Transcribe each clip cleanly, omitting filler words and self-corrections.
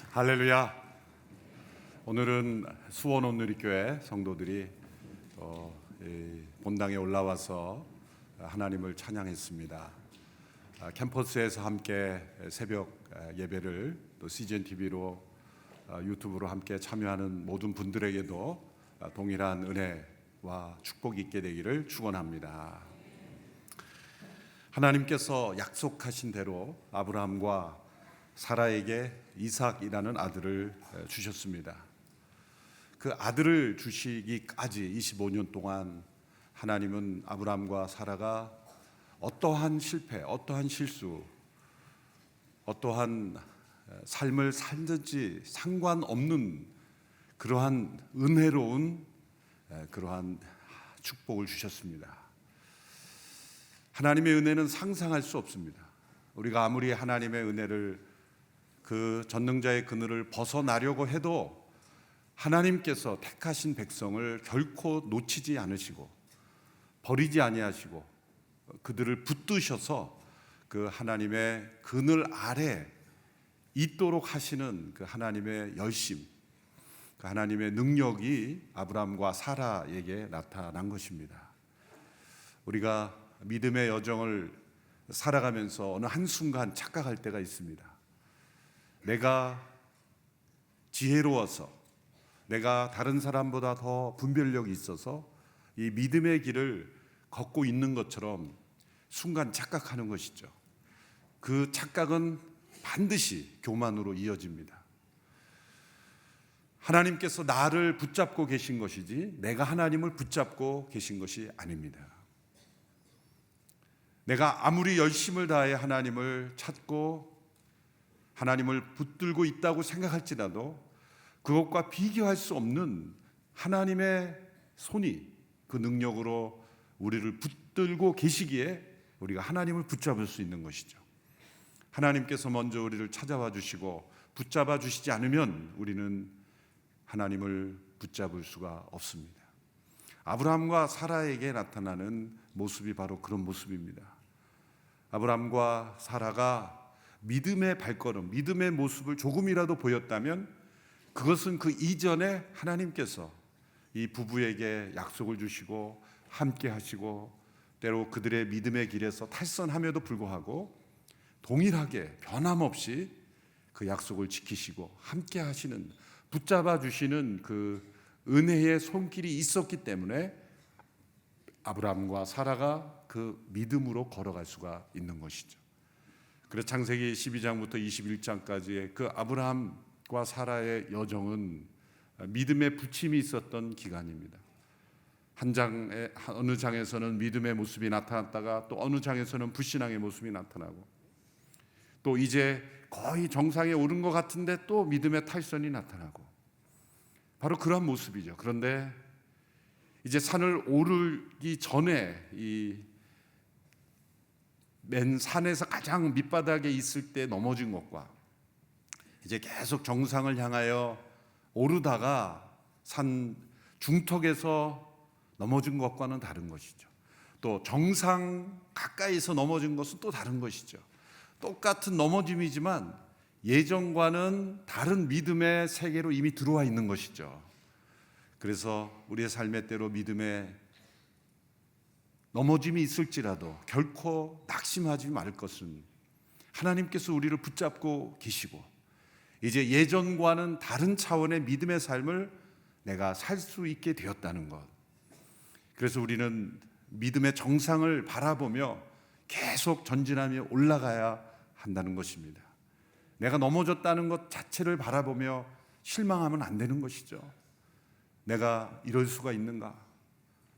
할렐루야. 오늘은 수원 온누리교회 성도들이 본당에 올라와서 하나님을 찬양했습니다. 캠퍼스에서 함께 새벽 예배를 또 CGN TV로 유튜브로 함께 참여하는 모든 분들에게도 동일한 은혜와 축복이 있게 되기를 축원합니다. 하나님께서 약속하신 대로 아브라함과 사라에게 이삭이라는 아들을 주셨습니다. 그 아들을 주시기까지 25년 동안 하나님은 아브라함과 사라가 어떠한 실패, 어떠한 실수, 어떠한 삶을 살든지 상관없는 그러한 은혜로운 그러한 축복을 주셨습니다. 하나님의 은혜는 상상할 수 없습니다. 우리가 아무리 하나님의 은혜를 그 전능자의 그늘을 벗어나려고 해도 하나님께서 택하신 백성을 결코 놓치지 않으시고 버리지 아니하시고 그들을 붙드셔서 그 하나님의 그늘 아래 있도록 하시는 그 하나님의 열심, 그 하나님의 능력이 아브라함과 사라에게 나타난 것입니다. 우리가 믿음의 여정을 살아가면서 어느 한순간 착각할 때가 있습니다. 내가 지혜로워서, 내가 다른 사람보다 더 분별력이 있어서 이 믿음의 길을 걷고 있는 것처럼 순간 착각하는 것이죠. 그 착각은 반드시 교만으로 이어집니다. 하나님께서 나를 붙잡고 계신 것이지 내가 하나님을 붙잡고 계신 것이 아닙니다. 내가 아무리 열심을 다해 하나님을 찾고 하나님을 붙들고 있다고 생각할지라도 그것과 비교할 수 없는 하나님의 손이 그 능력으로 우리를 붙들고 계시기에 우리가 하나님을 붙잡을 수 있는 것이죠. 하나님께서 먼저 우리를 찾아와 주시고 붙잡아 주시지 않으면 우리는 하나님을 붙잡을 수가 없습니다. 아브라함과 사라에게 나타나는 모습이 바로 그런 모습입니다. 아브라함과 사라가 믿음의 발걸음, 믿음의 모습을 조금이라도 보였다면 그것은 그 이전에 하나님께서 이 부부에게 약속을 주시고 함께 하시고 때로 그들의 믿음의 길에서 탈선함에도 불구하고 동일하게 변함없이 그 약속을 지키시고 함께 하시는, 붙잡아 주시는 그 은혜의 손길이 있었기 때문에 아브라함과 사라가 그 믿음으로 걸어갈 수가 있는 것이죠. 그래서 창세기 12장부터 21장까지의 그 아브라함과 사라의 여정은 믿음의 부침이 있었던 기간입니다. 어느 장에서는 믿음의 모습이 나타났다가 또 어느 장에서는 불신앙의 모습이 나타나고 또 이제 거의 정상에 오른 것 같은데 또 믿음의 탈선이 나타나고 바로 그런 모습이죠. 그런데 이제 산을 오르기 전에 이 맨 산에서 가장 밑바닥에 있을 때 넘어진 것과 이제 계속 정상을 향하여 오르다가 산 중턱에서 넘어진 것과는 다른 것이죠. 또 정상 가까이서 넘어진 것은 또 다른 것이죠. 똑같은 넘어짐이지만 예전과는 다른 믿음의 세계로 이미 들어와 있는 것이죠. 그래서 우리의 삶의 때로 믿음의 넘어짐이 있을지라도 결코 낙심하지 말 것은 하나님께서 우리를 붙잡고 계시고 이제 예전과는 다른 차원의 믿음의 삶을 내가 살 수 있게 되었다는 것. 그래서 우리는 믿음의 정상을 바라보며 계속 전진하며 올라가야 한다는 것입니다. 내가 넘어졌다는 것 자체를 바라보며 실망하면 안 되는 것이죠. 내가 이럴 수가 있는가?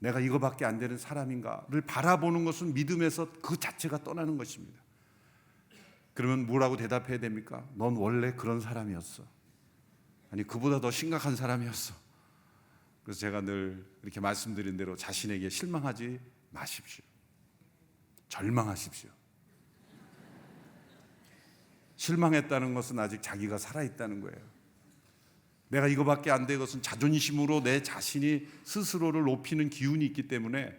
내가 이거밖에 안 되는 사람인가를 바라보는 것은 믿음에서 그 자체가 떠나는 것입니다. 그러면 뭐라고 대답해야 됩니까? 넌 원래 그런 사람이었어. 아니 그보다 더 심각한 사람이었어. 그래서 제가 늘 이렇게 말씀드린 대로 자신에게 실망하지 마십시오. 절망하십시오. 실망했다는 것은 아직 자기가 살아있다는 거예요. 내가 이거밖에 안 된 것은 자존심으로 내 자신이 스스로를 높이는 기운이 있기 때문에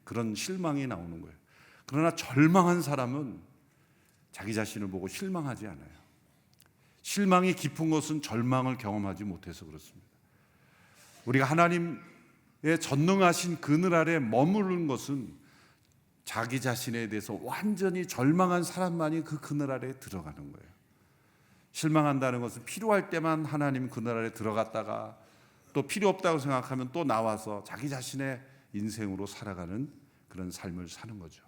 그런 실망이 나오는 거예요. 그러나 절망한 사람은 자기 자신을 보고 실망하지 않아요. 실망이 깊은 것은 절망을 경험하지 못해서 그렇습니다. 우리가 하나님의 전능하신 그늘 아래 머무르는 것은 자기 자신에 대해서 완전히 절망한 사람만이 그 그늘 아래에 들어가는 거예요. 실망한다는 것은 필요할 때만 하나님 그늘 아래 들어갔다가 또 필요 없다고 생각하면 또 나와서 자기 자신의 인생으로 살아가는 그런 삶을 사는 거죠.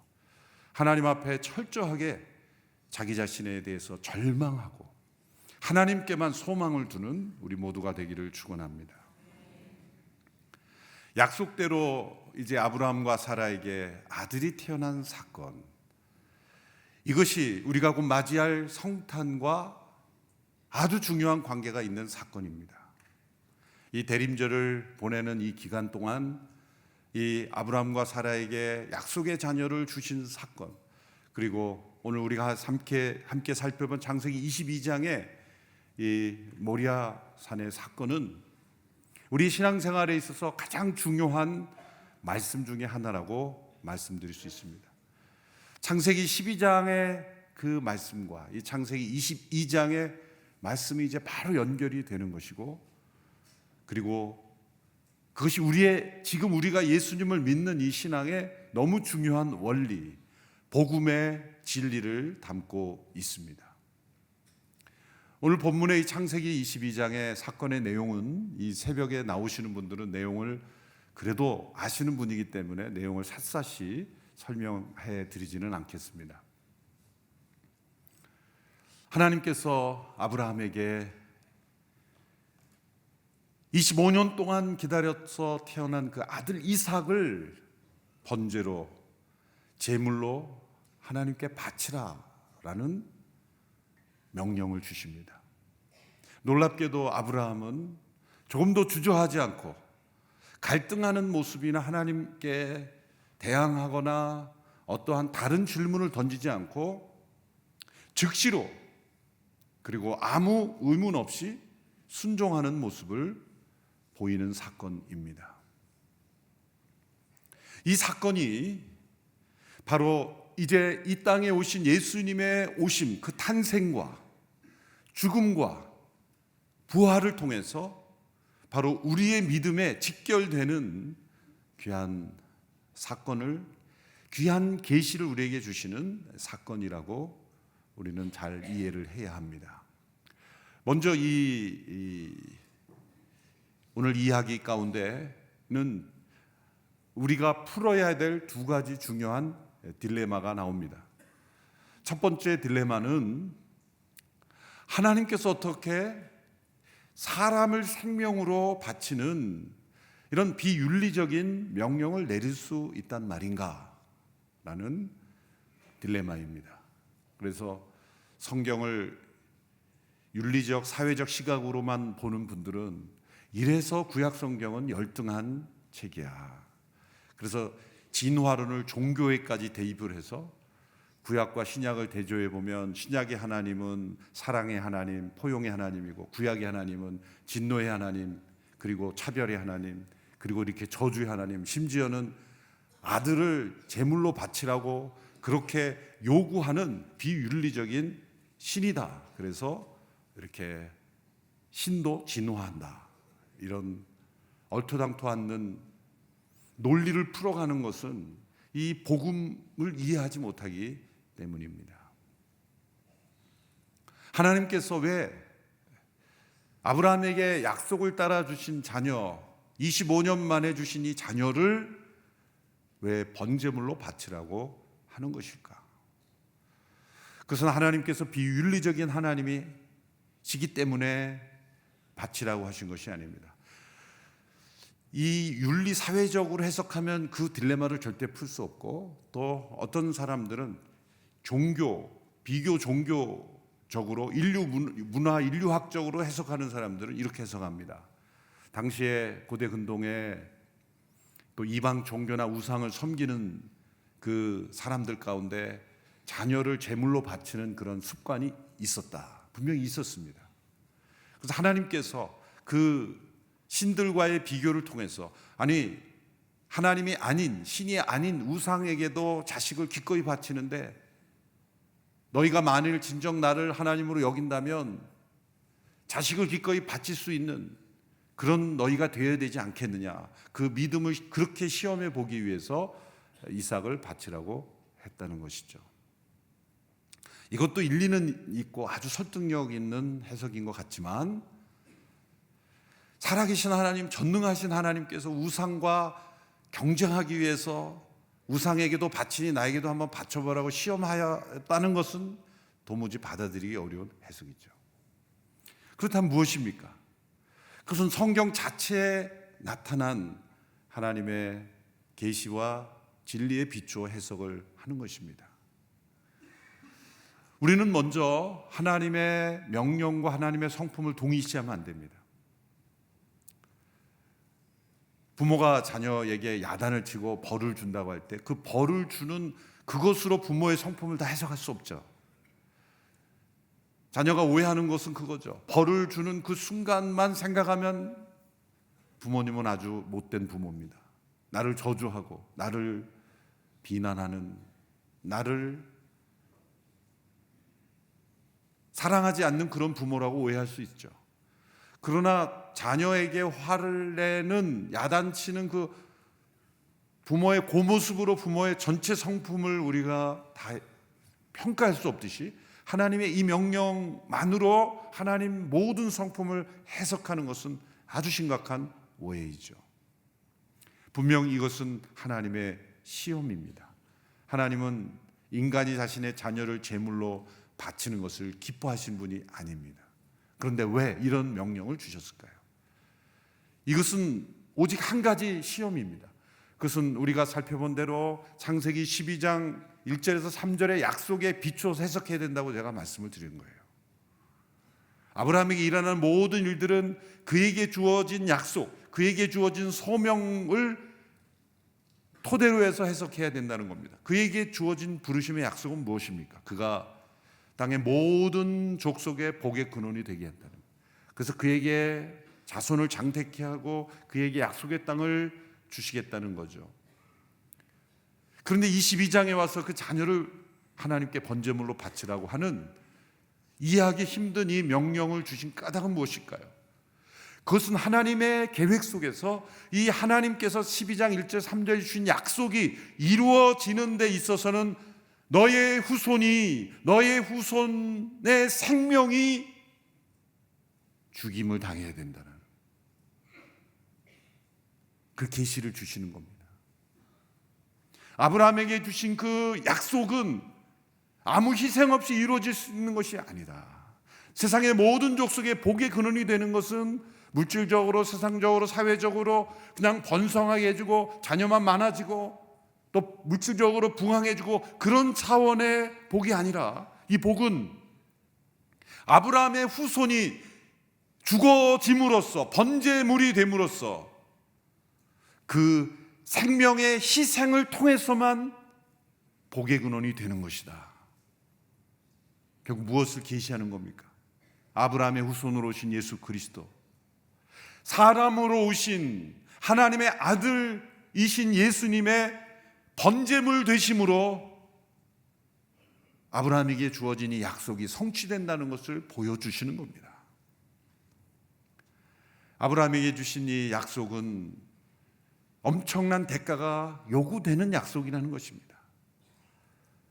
하나님 앞에 철저하게 자기 자신에 대해서 절망하고 하나님께만 소망을 두는 우리 모두가 되기를 축원합니다. 약속대로 이제 아브라함과 사라에게 아들이 태어난 사건, 이것이 우리가 곧 맞이할 성탄과 아주 중요한 관계가 있는 사건입니다. 이 대림절을 보내는 이 기간 동안 이 아브라함과 사라에게 약속의 자녀를 주신 사건, 그리고 오늘 우리가 함께 살펴본 창세기 22장의 이 모리아 산의 사건은 우리 신앙생활에 있어서 가장 중요한 말씀 중에 하나라고 말씀드릴 수 있습니다. 창세기 12장의 그 말씀과 이 창세기 22장의 말씀이 이제 바로 연결이 되는 것이고, 그리고 그것이 지금 우리가 예수님을 믿는 이 신앙의 너무 중요한 원리, 복음의 진리를 담고 있습니다. 오늘 본문의 이 창세기 22장의 사건의 내용은 이 새벽에 나오시는 분들은 내용을 그래도 아시는 분이기 때문에 내용을 샅샅이 설명해 드리지는 않겠습니다. 하나님께서 아브라함에게 25년 동안 기다려서 태어난 그 아들 이삭을 번제로 제물로 하나님께 바치라라는 명령을 주십니다. 놀랍게도 아브라함은 조금도 주저하지 않고 갈등하는 모습이나 하나님께 대항하거나 어떠한 다른 질문을 던지지 않고 즉시로, 그리고 아무 의문 없이 순종하는 모습을 보이는 사건입니다. 이 사건이 바로 이제 이 땅에 오신 예수님의 오심, 그 탄생과 죽음과 부활을 통해서 바로 우리의 믿음에 직결되는 귀한 사건을, 귀한 계시를 우리에게 주시는 사건이라고 우리는 잘 이해를 해야 합니다. 먼저 오늘 이야기 가운데는 우리가 풀어야 될 두 가지 중요한 딜레마가 나옵니다. 첫 번째 딜레마는 하나님께서 어떻게 사람을 생명으로 바치는 이런 비윤리적인 명령을 내릴 수 있단 말인가 라는 딜레마입니다. 그래서 성경을 윤리적, 사회적 시각으로만 보는 분들은 이래서 구약 성경은 열등한 책이야. 그래서 진화론을 종교에까지 대입을 해서 구약과 신약을 대조해 보면 신약의 하나님은 사랑의 하나님, 포용의 하나님이고 구약의 하나님은 진노의 하나님, 그리고 차별의 하나님, 그리고 이렇게 저주의 하나님, 심지어는 아들을 제물로 바치라고 그렇게 요구하는 비윤리적인 신이다. 그래서 이렇게 신도 진화한다. 이런 얼토당토 않는 논리를 풀어가는 것은 이 복음을 이해하지 못하기 때문입니다. 하나님께서 왜 아브라함에게 약속을 따라 주신 자녀, 25년 만에 주신 이 자녀를 왜 번제물로 바치라고 하는 것일까? 그것은 하나님께서 비윤리적인 하나님이시기 때문에 바치라고 하신 것이 아닙니다. 이 윤리 사회적으로 해석하면 그 딜레마를 절대 풀 수 없고, 또 어떤 사람들은 비교 종교적으로 문화 인류학적으로 해석하는 사람들은 이렇게 해석합니다. 당시에 고대 근동에 또 이방 종교나 우상을 섬기는 그 사람들 가운데 자녀를 제물로 바치는 그런 습관이 있었다. 분명히 있었습니다. 그래서 하나님께서 그 신들과의 비교를 통해서, 아니 하나님이 아닌, 신이 아닌 우상에게도 자식을 기꺼이 바치는데 너희가 만일 진정 나를 하나님으로 여긴다면 자식을 기꺼이 바칠 수 있는 그런 너희가 되어야 되지 않겠느냐. 그 믿음을 그렇게 시험해 보기 위해서 이삭을 바치라고 했다는 것이죠. 이것도 일리는 있고 아주 설득력 있는 해석인 것 같지만, 살아계신 하나님, 전능하신 하나님께서 우상과 경쟁하기 위해서 우상에게도 바치니 나에게도 한번 바쳐보라고 시험하였다는 것은 도무지 받아들이기 어려운 해석이죠. 그렇다면 무엇입니까? 그것은 성경 자체에 나타난 하나님의 계시와 진리에 비추어 해석을 하는 것입니다. 우리는 먼저 하나님의 명령과 하나님의 성품을 동일시하면 안 됩니다. 부모가 자녀에게 야단을 치고 벌을 준다고 할 때 그 벌을 주는 그것으로 부모의 성품을 다 해석할 수 없죠. 자녀가 오해하는 것은 그거죠. 벌을 주는 그 순간만 생각하면 부모님은 아주 못된 부모입니다. 나를 저주하고 나를 비난하는, 나를 사랑하지 않는 그런 부모라고 오해할 수 있죠. 그러나 자녀에게 화를 내는, 야단치는 그 부모의 고모습으로 부모의 전체 성품을 우리가 다 평가할 수 없듯이, 하나님의 이 명령만으로 하나님 모든 성품을 해석하는 것은 아주 심각한 오해이죠. 분명 이것은 하나님의 시험입니다. 하나님은 인간이 자신의 자녀를 제물로 바치는 것을 기뻐하신 분이 아닙니다. 그런데 왜 이런 명령을 주셨을까요? 이것은 오직 한 가지 시험입니다. 그것은 우리가 살펴본 대로 창세기 12장 1절에서 3절의 약속에 비추어서 해석해야 된다고 제가 말씀을 드린 거예요. 아브라함에게 일어나는 모든 일들은 그에게 주어진 약속, 그에게 주어진 소명을 토대로 해서 해석해야 된다는 겁니다. 그에게 주어진 부르심의 약속은 무엇입니까? 그가 땅의 모든 족속의 복의 근원이 되게 한다는 거예요. 그래서 그에게 자손을 장택케 하고 그에게 약속의 땅을 주시겠다는 거죠. 그런데 22장에 와서 그 자녀를 하나님께 번제물로 바치라고 하는 이해하기 힘든 이 명령을 주신 까닭은 무엇일까요? 그것은 하나님의 계획 속에서 이 하나님께서 12장 1절 3절에 주신 약속이 이루어지는 데 있어서는 너의 후손이, 너의 후손의 생명이 죽임을 당해야 된다는 그 계시를 주시는 겁니다. 아브라함에게 주신 그 약속은 아무 희생 없이 이루어질 수 있는 것이 아니다. 세상의 모든 족속의 복의 근원이 되는 것은 물질적으로, 세상적으로, 사회적으로 그냥 번성하게 해주고 자녀만 많아지고 또 물질적으로 부강해지고 그런 차원의 복이 아니라, 이 복은 아브라함의 후손이 죽어짐으로써, 번제물이 됨으로써 그 생명의 희생을 통해서만 복의 근원이 되는 것이다. 결국 무엇을 계시하는 겁니까? 아브라함의 후손으로 오신 예수 그리스도, 사람으로 오신 하나님의 아들이신 예수님의 번제물 되심으로 아브라함에게 주어진 이 약속이 성취된다는 것을 보여주시는 겁니다. 아브라함에게 주신 이 약속은 엄청난 대가가 요구되는 약속이라는 것입니다.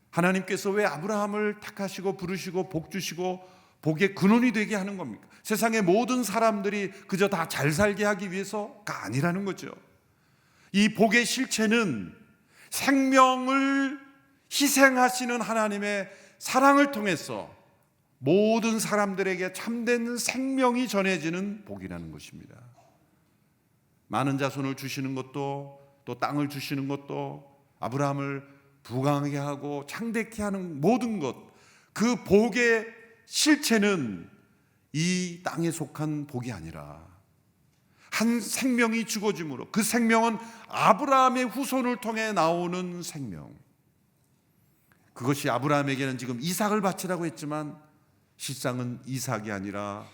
하나님께서 왜 아브라함을 택하시고 부르시고 복 주시고 복의 근원이 되게 하는 겁니까? 세상의 모든 사람들이 그저 다 잘 살게 하기 위해서가 아니라는 거죠. 이 복의 실체는 생명을 희생하시는 하나님의 사랑을 통해서 모든 사람들에게 참된 생명이 전해지는 복이라는 것입니다. 많은 자손을 주시는 것도, 또 땅을 주시는 것도, 아브라함을 부강하게 하고 창대케 하는 모든 것, 그 복의 실체는 이 땅에 속한 복이 아니라 한 생명이 죽어짐으로, 그 생명은 아브라함의 후손을 통해 나오는 생명, 그것이 아브라함에게는 지금 이삭을 바치라고 했지만 실상은 이삭이 아니라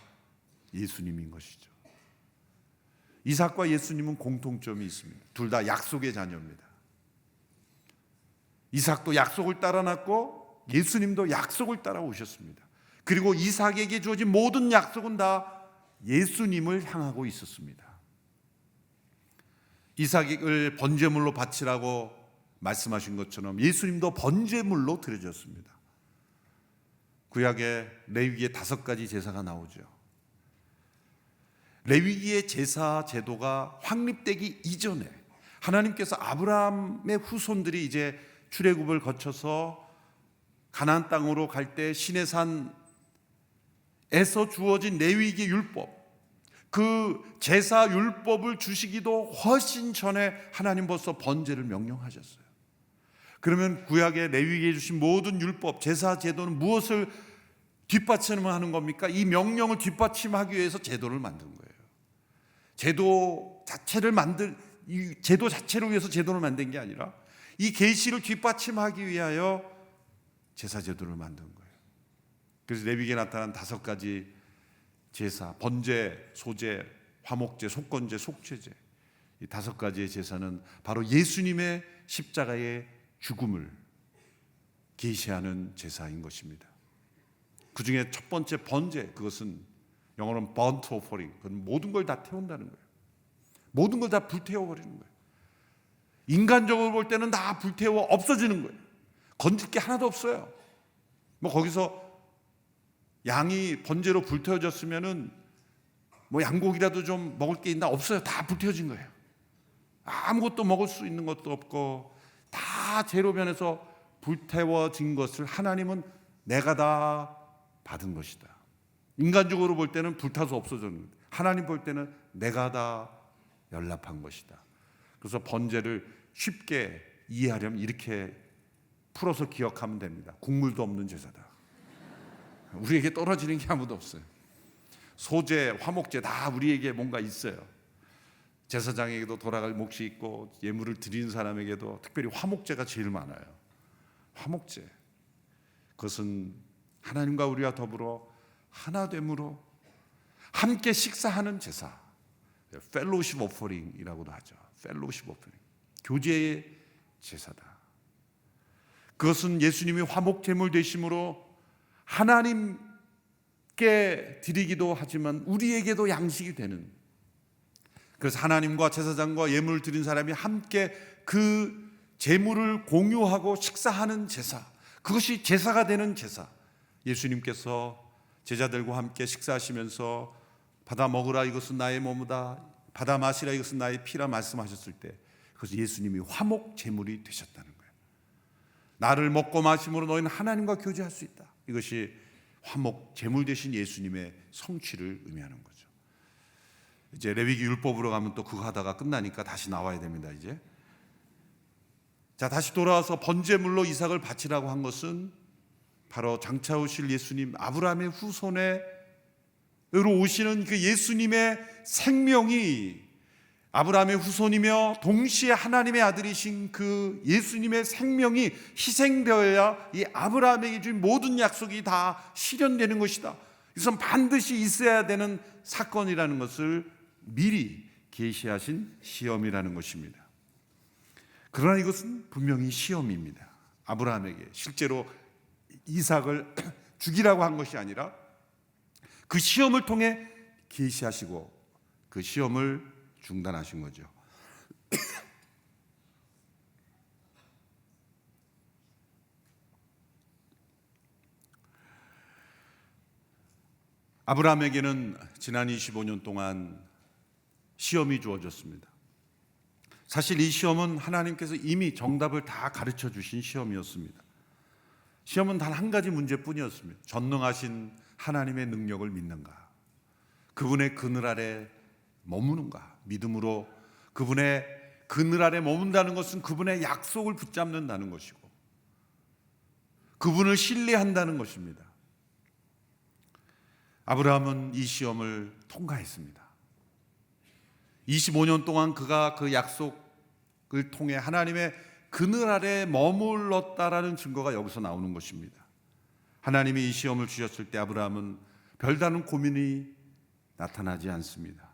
예수님인 것이죠. 이삭과 예수님은 공통점이 있습니다. 둘 다 약속의 자녀입니다. 이삭도 약속을 따라 낳고 예수님도 약속을 따라 오셨습니다. 그리고 이삭에게 주어진 모든 약속은 다 예수님을 향하고 있었습니다. 이삭을 번제물로 바치라고 말씀하신 것처럼 예수님도 번제물로 드려졌습니다. 구약의 레위기의 5가지 제사가 나오죠. 레위기의 제사 제도가 확립되기 이전에 하나님께서 아브라함의 후손들이 이제 출애굽을 거쳐서 가나안 땅으로 갈 때 시내산에서 주어진 레위기 율법, 그 제사 율법을 주시기도 훨씬 전에 하나님 벌써 번제를 명령하셨어요. 그러면 구약의 레위기에 주신 모든 율법, 제사 제도는 무엇을 뒷받침하는 겁니까? 이 명령을 뒷받침하기 위해서 제도를 만든 거예요. 제도 자체를 위해서 제도를 만든 게 아니라 이 계시를 뒷받침하기 위하여 제사 제도를 만든 거예요. 그래서 레위기에 나타난 5가지 제사, 번제, 소제, 화목제, 속건제, 속죄제, 이 5가지의 제사는 바로 예수님의 십자가의 죽음을 계시하는 제사인 것입니다. 그 중에 첫 번째 번제, 그것은 영어로는 burnt offering, 그건 모든 걸 다 태운다는 거예요. 모든 걸 다 불태워버리는 거예요. 인간적으로 볼 때는 다 불태워 없어지는 거예요. 건질 게 하나도 없어요. 뭐 거기서 양이 번제로 불태워졌으면은 뭐 양고기라도 좀 먹을 게 있나? 없어요. 다 불태워진 거예요. 아무것도 먹을 수 있는 것도 없고 다 재료변에서 불태워진 것을 하나님은 내가 다 받은 것이다. 인간적으로 볼 때는 불타서 없어졌는데 하나님 볼 때는 내가 다 연락한 것이다. 그래서 번제를 쉽게 이해하려면 이렇게 풀어서 기억하면 됩니다. 국물도 없는 제사다. 우리에게 떨어지는 게 아무도 없어요. 소제, 화목제 다 우리에게 뭔가 있어요. 제사장에게도 돌아갈 몫이 있고 예물을 드리는 사람에게도 특별히 화목제가 제일 많아요. 화목제, 그것은 하나님과 우리와 더불어 하나됨으로 함께 식사하는 제사, 펠로우십 오퍼링이라고도 하죠. 펠로우십 오퍼링, 교제의 제사다. 그것은 예수님이 화목제물 되심으로 하나님께 드리기도 하지만 우리에게도 양식이 되는, 그래서 하나님과 제사장과 예물을 드린 사람이 함께 그 제물을 공유하고 식사하는 제사, 그것이 제사가 되는 제사. 예수님께서 제자들과 함께 식사하시면서 받아 먹으라 이것은 나의 몸이다, 받아 마시라 이것은 나의 피라 말씀하셨을 때 그것은 예수님이 화목 제물이 되셨다는 거예요. 나를 먹고 마심으로 너희는 하나님과 교제할 수 있다. 이것이 화목 제물 되신 예수님의 성취를 의미하는 거죠. 이제 레위기 율법으로 가면 또 그거 하다가 끝나니까 다시 나와야 됩니다. 이제 자, 다시 돌아와서 번제물로 이삭을 바치라고 한 것은 바로 장차 오실 예수님, 아브라함의 후손으로 오시는 그 예수님의 생명이, 아브라함의 후손이며 동시에 하나님의 아들이신 그 예수님의 생명이 희생되어야 이 아브라함에게 준 모든 약속이 다 실현되는 것이다. 이것은 반드시 있어야 되는 사건이라는 것을 미리 계시하신 시험이라는 것입니다. 그러나 이것은 분명히 시험입니다. 아브라함에게 실제로 이삭을 죽이라고 한 것이 아니라 그 시험을 통해 계시하시고 그 시험을 중단하신 거죠. 아브라함에게는 지난 25년 동안 시험이 주어졌습니다. 사실 이 시험은 하나님께서 이미 정답을 다 가르쳐 주신 시험이었습니다. 시험은 단 한 가지 문제뿐이었습니다. 전능하신 하나님의 능력을 믿는가, 그분의 그늘 아래 머무는가. 믿음으로 그분의 그늘 아래 머문다는 것은 그분의 약속을 붙잡는다는 것이고 그분을 신뢰한다는 것입니다. 아브라함은 이 시험을 통과했습니다. 25년 동안 그가 그 약속을 통해 하나님의 그늘 아래 머물렀다라는 증거가 여기서 나오는 것입니다. 하나님이 이 시험을 주셨을 때 아브라함은 별다른 고민이 나타나지 않습니다.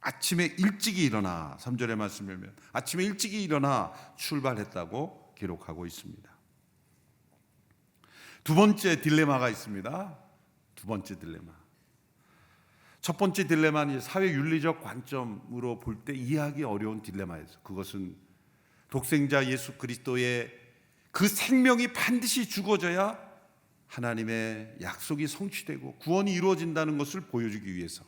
아침에 일찍이 일어나, 3절의 말씀을 보면 아침에 일찍이 일어나 출발했다고 기록하고 있습니다. 두 번째 딜레마가 있습니다. 두 번째 딜레마. 첫 번째 딜레마는 사회 윤리적 관점으로 볼 때 이해하기 어려운 딜레마였어요. 그것은 독생자 예수 그리스도의 그 생명이 반드시 죽어져야 하나님의 약속이 성취되고 구원이 이루어진다는 것을 보여주기 위해서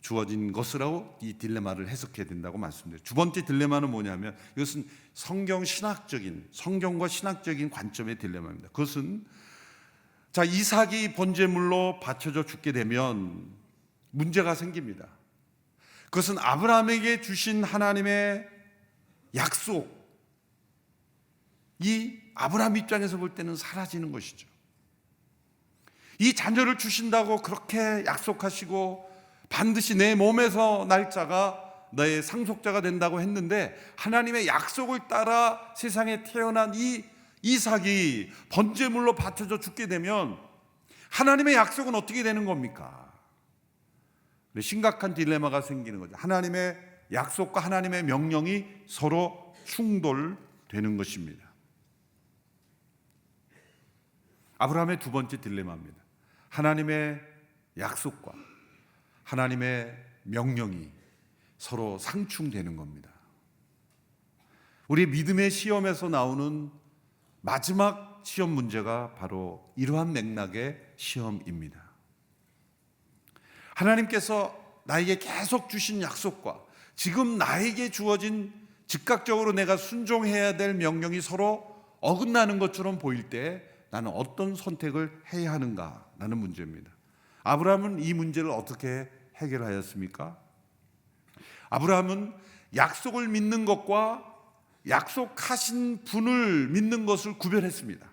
주어진 것이라고 이 딜레마를 해석해야 된다고 말씀드려요. 두 번째 딜레마는 뭐냐면 이것은 성경과 신학적인 관점의 딜레마입니다. 그것은 이삭이 번제물로 바쳐져 죽게 되면 문제가 생깁니다. 그것은 아브라함에게 주신 하나님의 약속이 아브라함 입장에서 볼 때는 사라지는 것이죠. 이 자녀를 주신다고 그렇게 약속하시고 반드시 내 몸에서 날 자가 너의 상속자가 된다고 했는데 하나님의 약속을 따라 세상에 태어난 이 이삭이 번제물로 바쳐져 죽게 되면 하나님의 약속은 어떻게 되는 겁니까? 심각한 딜레마가 생기는 거죠. 하나님의 약속과 하나님의 명령이 서로 충돌되는 것입니다. 아브라함의 두 번째 딜레마입니다. 하나님의 약속과 하나님의 명령이 서로 상충되는 겁니다. 우리 믿음의 시험에서 나오는 마지막 시험 문제가 바로 이러한 맥락의 시험입니다. 하나님께서 나에게 계속 주신 약속과 지금 나에게 주어진 즉각적으로 내가 순종해야 될 명령이 서로 어긋나는 것처럼 보일 때 나는 어떤 선택을 해야 하는가라는 문제입니다. 아브라함은 이 문제를 어떻게 해결하였습니까? 아브라함은 약속을 믿는 것과 약속하신 분을 믿는 것을 구별했습니다.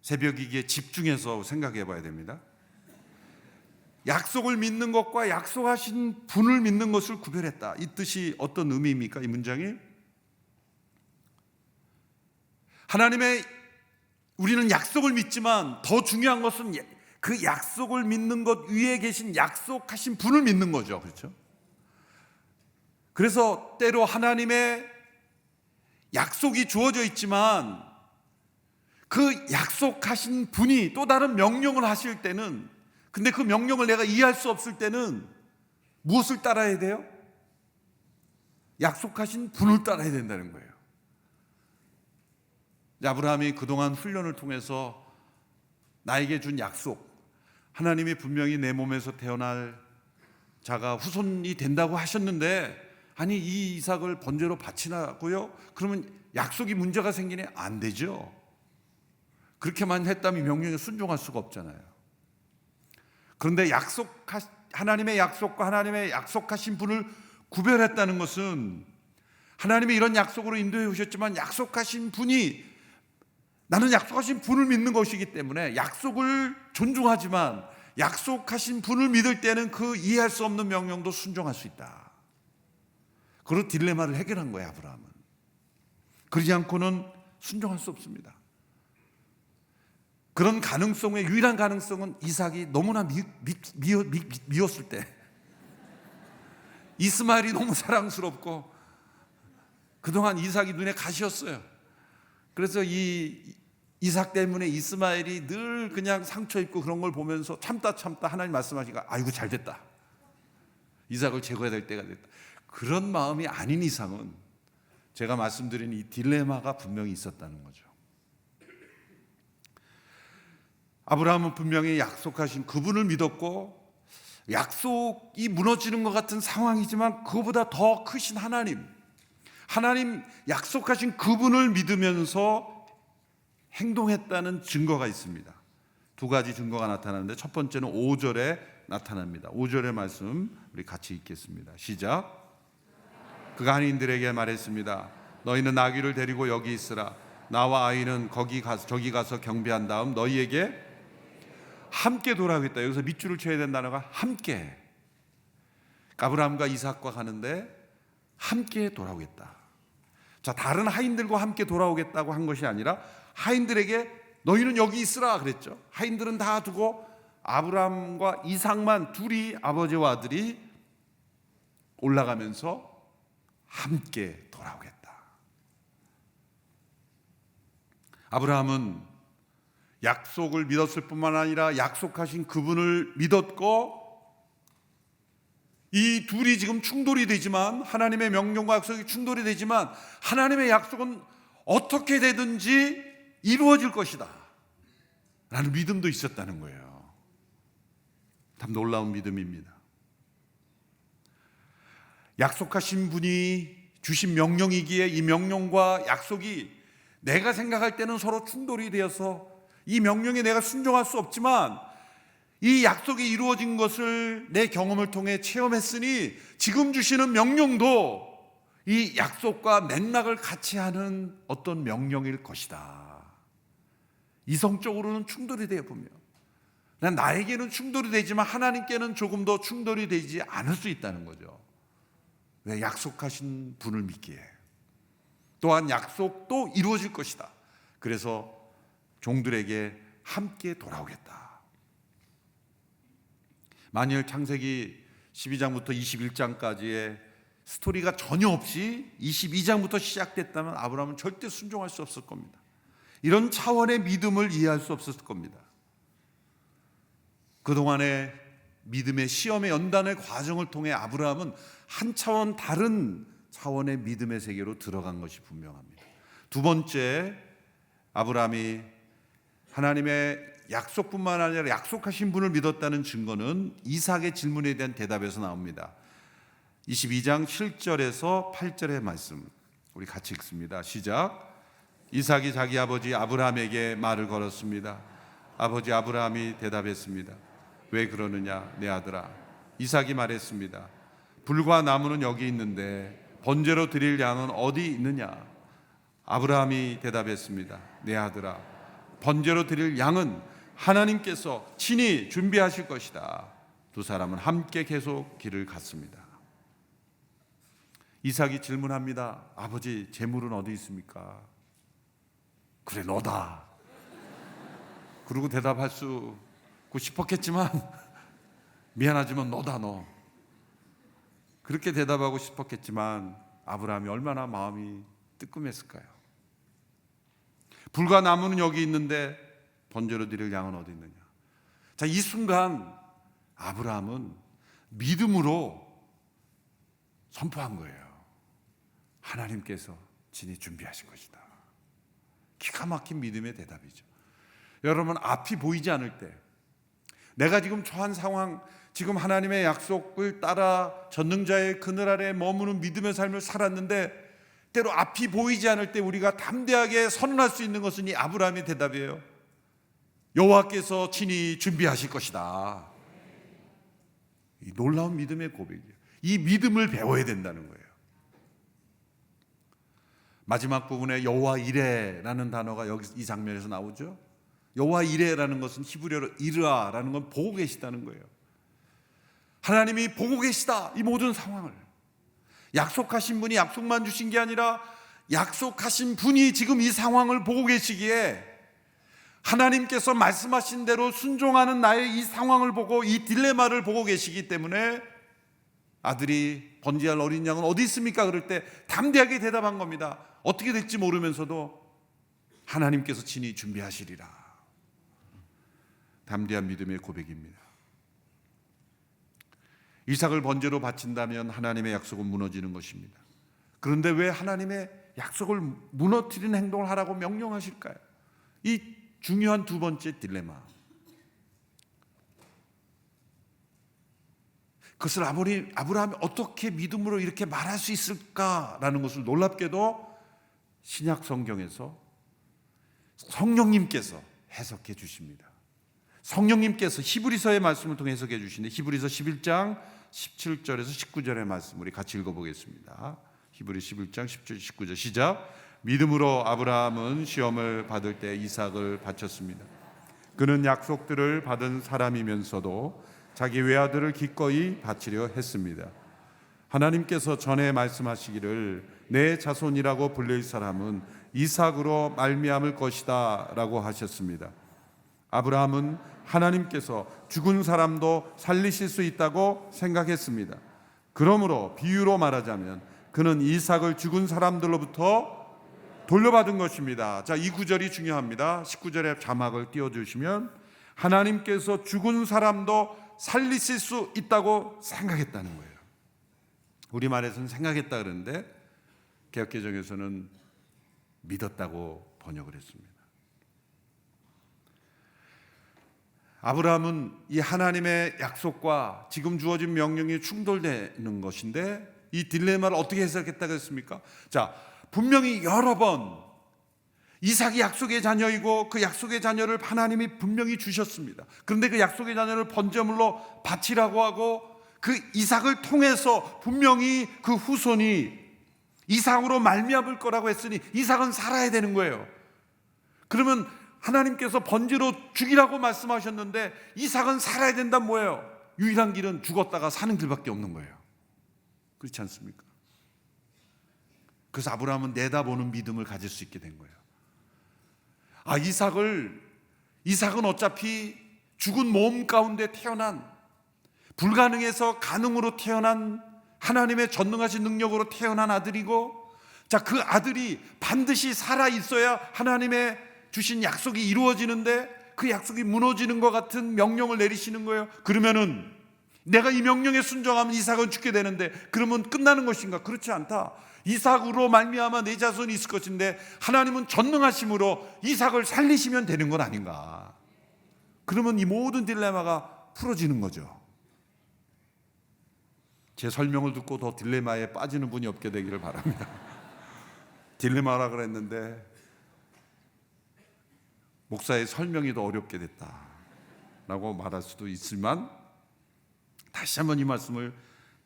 새벽이기에 집중해서 생각해 봐야 됩니다. 약속을 믿는 것과 약속하신 분을 믿는 것을 구별했다. 이 뜻이 어떤 의미입니까? 이 문장이 우리는 약속을 믿지만 더 중요한 것은 그 약속을 믿는 것 위에 계신 약속하신 분을 믿는 거죠. 그렇죠? 그래서 때로 하나님의 약속이 주어져 있지만 그 약속하신 분이 또 다른 명령을 하실 때는, 근데 그 명령을 내가 이해할 수 없을 때는 무엇을 따라야 돼요? 약속하신 분을 따라야 된다는 거예요. 아브라함이 그동안 훈련을 통해서 나에게 준 약속, 하나님이 분명히 내 몸에서 태어날 자가 후손이 된다고 하셨는데 아니 이 이삭을 번제로 바치라고요? 그러면 약속이 문제가 생기네? 안 되죠. 그렇게만 했다면 명령에 순종할 수가 없잖아요. 그런데 하나님의 약속과 하나님의 약속하신 분을 구별했다는 것은 하나님이 이런 약속으로 인도해 오셨지만 약속하신 분이, 나는 약속하신 분을 믿는 것이기 때문에 약속을 존중하지만 약속하신 분을 믿을 때는 그 이해할 수 없는 명령도 순종할 수 있다. 그런 딜레마를 해결한 거예요, 아브라함은. 그러지 않고는 순종할 수 없습니다. 그런 가능성의 유일한 가능성은 이삭이 너무나 미웠을 때, 이스마엘이 너무 사랑스럽고 그동안 이삭이 눈에 가시였어요. 그래서 이 이삭 때문에 이스마엘이 늘 그냥 상처 입고 그런 걸 보면서 참다 하나님 말씀하시니까 아이고 잘 됐다, 이삭을 제거해야 될 때가 됐다. 그런 마음이 아닌 이상은 제가 말씀드린 이 딜레마가 분명히 있었다는 거죠. 아브라함은 분명히 약속하신 그분을 믿었고 약속이 무너지는 것 같은 상황이지만 그보다 더 크신 하나님 약속하신 그분을 믿으면서 행동했다는 증거가 있습니다. 두 가지 증거가 나타나는데 첫 번째는 5절에 나타납니다. 5절의 말씀 우리 같이 읽겠습니다. 시작. 그가 한인들에게 말했습니다. 너희는 나귀를 데리고 여기 있으라. 나와 아이는 저기 가서 경배한 다음 너희에게 함께 돌아오겠다. 여기서 밑줄을 쳐야 된다는 단어가 함께. 아브라함과 이삭과 가는데 함께 돌아오겠다. 자, 다른 하인들과 함께 돌아오겠다고 한 것이 아니라 하인들에게 너희는 여기 있으라 그랬죠. 하인들은 다 두고 아브라함과 이삭만 둘이, 아버지와 아들이 올라가면서 함께 돌아오겠다. 아브라함은 약속을 믿었을 뿐만 아니라 약속하신 그분을 믿었고, 이 둘이 지금 충돌이 되지만, 하나님의 명령과 약속이 충돌이 되지만 하나님의 약속은 어떻게 되든지 이루어질 것이다 라는 믿음도 있었다는 거예요. 참 놀라운 믿음입니다. 약속하신 분이 주신 명령이기에 이 명령과 약속이 내가 생각할 때는 서로 충돌이 되어서 이 명령에 내가 순종할 수 없지만, 이 약속이 이루어진 것을 내 경험을 통해 체험했으니 지금 주시는 명령도 이 약속과 맥락을 같이 하는 어떤 명령일 것이다. 이성적으로는 충돌이 되어 보면 나에게는 충돌이 되지만 하나님께는 조금 더 충돌이 되지 않을 수 있다는 거죠. 왜? 약속하신 분을 믿기에. 또한 약속도 이루어질 것이다. 그래서 종들에게 함께 돌아오겠다. 만일 창세기 12장부터 21장까지의 스토리가 전혀 없이 22장부터 시작됐다면 아브라함은 절대 순종할 수 없을 겁니다. 이런 차원의 믿음을 이해할 수 없었을 겁니다. 그동안의 믿음의 시험의 연단의 과정을 통해 아브라함은 한 차원 다른 차원의 믿음의 세계로 들어간 것이 분명합니다. 두 번째, 아브라함이 하나님의 약속뿐만 아니라 약속하신 분을 믿었다는 증거는 이삭의 질문에 대한 대답에서 나옵니다. 22장 7절에서 8절의 말씀 우리 같이 읽습니다. 시작. 이삭이 자기 아버지 아브라함에게 말을 걸었습니다. 아버지 아브라함이 대답했습니다. 왜 그러느냐 내 아들아. 이삭이 말했습니다. 불과 나무는 여기 있는데 번제로 드릴 양은 어디 있느냐. 아브라함이 대답했습니다. 내 아들아, 번제로 드릴 양은 하나님께서 친히 준비하실 것이다. 두 사람은 함께 계속 길을 갔습니다. 이삭이 질문합니다. 아버지, 재물은 어디 있습니까? 그래, 너다. 그러고 대답할 수 싶었겠지만 미안하지만 너다, 너. 그렇게 대답하고 싶었겠지만 아브라함이 얼마나 마음이 뜨끔했을까요? 불과 나무는 여기 있는데 번제로 드릴 양은 어디 있느냐. 자, 이 순간 아브라함은 믿음으로 선포한 거예요. 하나님께서 친히 준비하신 것이다. 기가 막힌 믿음의 대답이죠. 여러분, 앞이 보이지 않을 때, 내가 지금 처한 상황, 지금 하나님의 약속을 따라 전능자의 그늘 아래 머무는 믿음의 삶을 살았는데 때로 앞이 보이지 않을 때 우리가 담대하게 선언할 수 있는 것은 이 아브라함의 대답이에요. 여호와께서 친히 준비하실 것이다. 이 놀라운 믿음의 고백이에요. 이 믿음을 배워야 된다는 거예요. 마지막 부분에 여호와 이레라는 단어가 여기 이 장면에서 나오죠. 여호와 이레라는 것은 히브리어로 이르아라는 건 보고 계시다는 거예요. 하나님이 보고 계시다. 이 모든 상황을. 약속하신 분이 약속만 주신 게 아니라 약속하신 분이 지금 이 상황을 보고 계시기에 하나님께서 말씀하신 대로 순종하는 나의 이 상황을 보고 이 딜레마를 보고 계시기 때문에 아들이 번제할 어린 양은 어디 있습니까? 그럴 때 담대하게 대답한 겁니다. 어떻게 될지 모르면서도 하나님께서 친히 준비하시리라. 담대한 믿음의 고백입니다. 이삭을 번제로 바친다면 하나님의 약속은 무너지는 것입니다. 그런데 왜 하나님의 약속을 무너뜨리는 행동을 하라고 명령하실까요? 이 중요한 두 번째 딜레마. 그것을 아브라함이 어떻게 믿음으로 이렇게 말할 수 있을까라는 것을 놀랍게도 신약 성경에서 성령님께서 해석해 주십니다. 성령님께서 히브리서의 말씀을 통해 해석해 주시는데 히브리서 11장 17절에서 19절의 말씀 우리 같이 읽어보겠습니다. 히브리 11장 17, 19절 시작. 믿음으로 아브라함은 시험을 받을 때 이삭을 바쳤습니다. 그는 약속들을 받은 사람이면서도 자기 외아들을 기꺼이 바치려 했습니다. 하나님께서 전에 말씀하시기를 내 자손이라고 불릴 사람은 이삭으로 말미암을 것이다 라고 하셨습니다. 아브라함은 하나님께서 죽은 사람도 살리실 수 있다고 생각했습니다. 그러므로 비유로 말하자면 그는 이삭을 죽은 사람들로부터 돌려받은 것입니다. 자, 이 구절이 중요합니다. 19절에 자막을 띄워주시면 하나님께서 죽은 사람도 살리실 수 있다고 생각했다는 거예요. 우리말에서는 생각했다 그러는데 개역개정에서는 믿었다고 번역을 했습니다. 아브라함은 이 하나님의 약속과 지금 주어진 명령이 충돌되는 것인데 이 딜레마를 어떻게 해석했다고 했습니까? 자, 분명히 여러 번 이삭이 약속의 자녀이고 그 약속의 자녀를 하나님이 분명히 주셨습니다. 그런데 그 약속의 자녀를 번제물로 바치라고 하고 그 이삭을 통해서 분명히 그 후손이 이삭으로 말미암을 거라고 했으니 이삭은 살아야 되는 거예요. 그러면 하나님께서 번제로 죽이라고 말씀하셨는데 이삭은 살아야 된다면 뭐예요? 유일한 길은 죽었다가 사는 길밖에 없는 거예요. 그렇지 않습니까? 그래서 아브라함은 내다보는 믿음을 가질 수 있게 된 거예요. 아, 이삭은 어차피 죽은 몸 가운데 태어난, 불가능해서 가능으로 태어난 하나님의 전능하신 능력으로 태어난 아들이고, 자, 그 아들이 반드시 살아 있어야 하나님의 주신 약속이 이루어지는데 그 약속이 무너지는 것 같은 명령을 내리시는 거예요. 그러면은 내가 이 명령에 순종하면 이삭은 죽게 되는데 그러면 끝나는 것인가? 그렇지 않다. 이삭으로 말미암아 내 자손이 있을 것인데 하나님은 전능하심으로 이삭을 살리시면 되는 건 아닌가? 그러면 이 모든 딜레마가 풀어지는 거죠. 제 설명을 듣고 더 딜레마에 빠지는 분이 없게 되기를 바랍니다. 딜레마라 그랬는데 목사의 설명이 더 어렵게 됐다라고 말할 수도 있지만 다시 한번 이 말씀을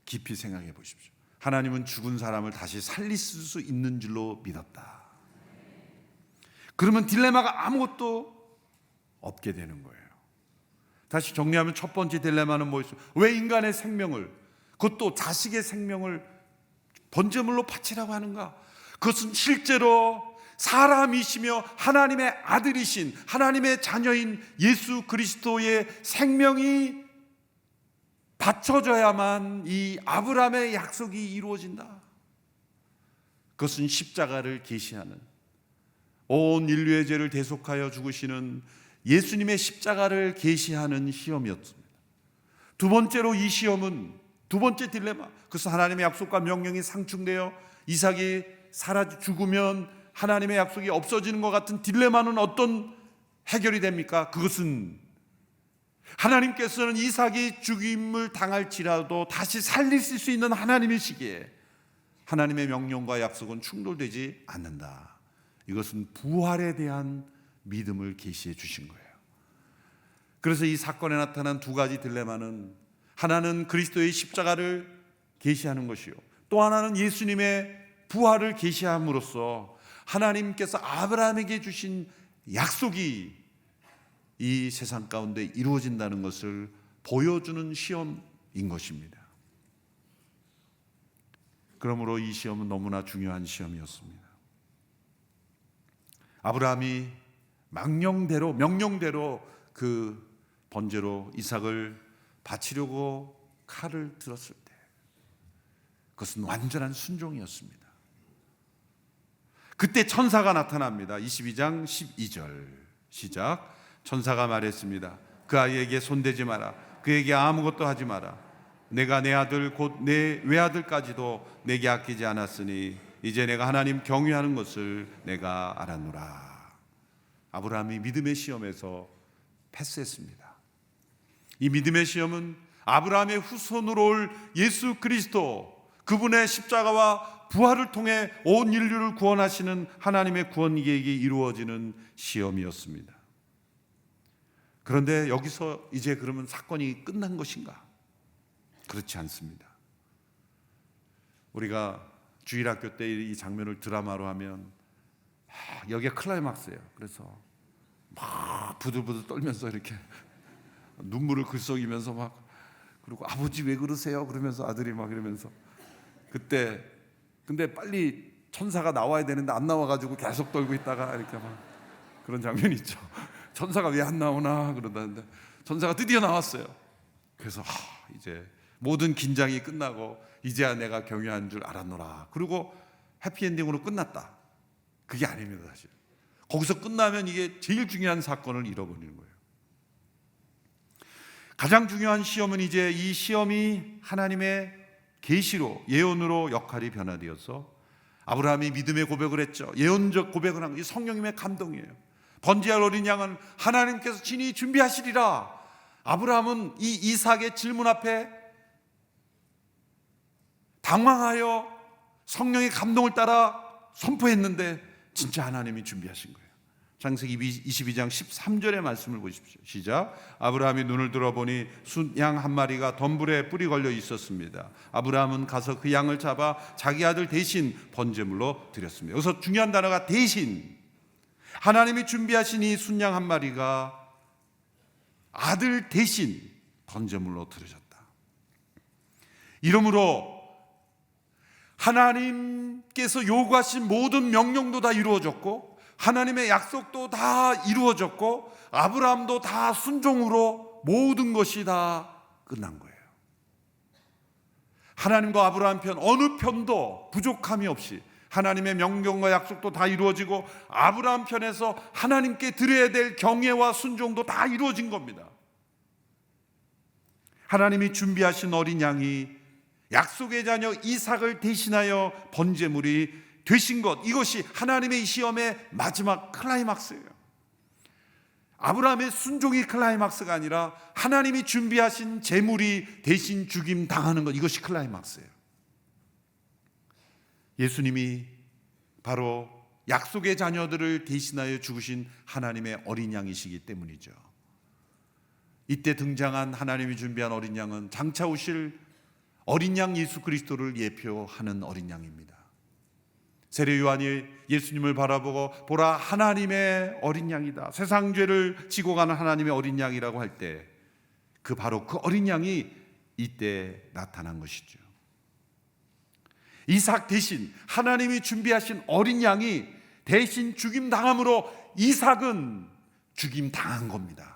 깊이 생각해 보십시오. 하나님은 죽은 사람을 다시 살리실 수 있는 줄로 믿었다. 그러면 딜레마가 아무것도 없게 되는 거예요. 다시 정리하면 첫 번째 딜레마는 뭐였어요? 왜 인간의 생명을, 그것도 자식의 생명을 번제물로 바치라고 하는가? 그것은 실제로 사람이시며 하나님의 아들이신 하나님의 자녀인 예수 그리스도의 생명이 바쳐져야만 이 아브라함의 약속이 이루어진다. 그것은 십자가를 계시하는, 온 인류의 죄를 대속하여 죽으시는 예수님의 십자가를 계시하는 시험이었습니다. 두 번째로 이 시험은, 두 번째 딜레마, 그래서 하나님의 약속과 명령이 상충되어 이삭이 죽으면 하나님의 약속이 없어지는 것 같은 딜레마는 어떤 해결이 됩니까? 그것은 하나님께서는 이삭이 죽임을 당할지라도 다시 살리실 수 있는 하나님이시기에 하나님의 명령과 약속은 충돌되지 않는다. 이것은 부활에 대한 믿음을 계시해 주신 거예요. 그래서 이 사건에 나타난 두 가지 딜레마는, 하나는 그리스도의 십자가를 계시하는 것이요, 또 하나는 예수님의 부활을 계시함으로써 하나님께서 아브라함에게 주신 약속이 이 세상 가운데 이루어진다는 것을 보여주는 시험인 것입니다. 그러므로 이 시험은 너무나 중요한 시험이었습니다. 아브라함이 명령대로 그 번제로 이삭을 바치려고 칼을 들었을 때 그것은 완전한 순종이었습니다. 그때 천사가 나타납니다. 22장 12절 시작. 천사가 말했습니다. 그 아이에게 손대지 마라. 그에게 아무것도 하지 마라. 내가 내 아들 곧 내 외아들까지도 내게 아끼지 않았으니 이제 내가 하나님 경외하는 것을 내가 알았노라. 아브라함이 믿음의 시험에서 패스했습니다. 이 믿음의 시험은 아브라함의 후손으로 올 예수 그리스도, 그분의 십자가와 부활을 통해 온 인류를 구원하시는 하나님의 구원 계획이 이루어지는 시험이었습니다. 그런데 여기서 이제 그러면 사건이 끝난 것인가? 그렇지 않습니다. 우리가 주일학교 때 이 장면을 드라마로 하면 여기가 클라이막스예요. 그래서 막 부들부들 떨면서 이렇게 눈물을 글썽이면서 막, 그리고 아버지 왜 그러세요? 그러면서 아들이 막 이러면서, 그때 근데 빨리 천사가 나와야 되는데 안 나와가지고 계속 떨고 있다가 이렇게 막 그런 장면이 있죠. 천사가 왜 안 나오나 그러다는데 천사가 드디어 나왔어요. 그래서 이제 모든 긴장이 끝나고 이제야 내가 경외한 줄 알았노라. 그리고 해피엔딩으로 끝났다. 그게 아닙니다. 사실 거기서 끝나면 이게 제일 중요한 사건을 잃어버리는 거예요. 가장 중요한 시험은 이제 이 시험이 하나님의 계시로, 예언으로 역할이 변화되어서 아브라함이 믿음의 고백을 했죠. 예언적 고백을 한 게 성령님의 감동이에요. 번제할 어린 양은 하나님께서 친히 준비하시리라. 아브라함은 이 이삭의 질문 앞에 당황하여 성령의 감동을 따라 선포했는데 진짜 하나님이 준비하신 거예요. 창세기 22장 13절의 말씀을 보십시오. 시작. 아브라함이 눈을 들어보니 순양 한 마리가 덤불에 뿔이 걸려 있었습니다. 아브라함은 가서 그 양을 잡아 자기 아들 대신 번제물로 드렸습니다. 여기서 중요한 단어가 대신. 하나님이 준비하신 이 순양 한 마리가 아들 대신 번제물로 드려졌다. 이러므로 하나님께서 요구하신 모든 명령도 다 이루어졌고 하나님의 약속도 다 이루어졌고 아브라함도 다 순종으로 모든 것이 다 끝난 거예요. 하나님과 아브라함 편 어느 편도 부족함이 없이 하나님의 명령과 약속도 다 이루어지고 아브라함 편에서 하나님께 드려야 될 경외와 순종도 다 이루어진 겁니다. 하나님이 준비하신 어린 양이 약속의 자녀 이삭을 대신하여 번제물이 되신 것, 이것이 하나님의 이 시험의 마지막 클라이막스예요. 아브라함의 순종이 클라이막스가 아니라 하나님이 준비하신 제물이 대신 죽임 당하는 것, 이것이 클라이막스예요. 예수님이 바로 약속의 자녀들을 대신하여 죽으신 하나님의 어린 양이시기 때문이죠. 이때 등장한 하나님이 준비한 어린 양은 장차 오실 어린 양 예수 그리스도를 예표하는 어린 양입니다. 세례 요한이 예수님을 바라보고 보라 하나님의 어린 양이다, 세상 죄를 지고 가는 하나님의 어린 양이라고 할 때 그 바로 그 어린 양이 이때 나타난 것이죠. 이삭 대신 하나님이 준비하신 어린 양이 대신 죽임 당함으로 이삭은 죽임 당한 겁니다.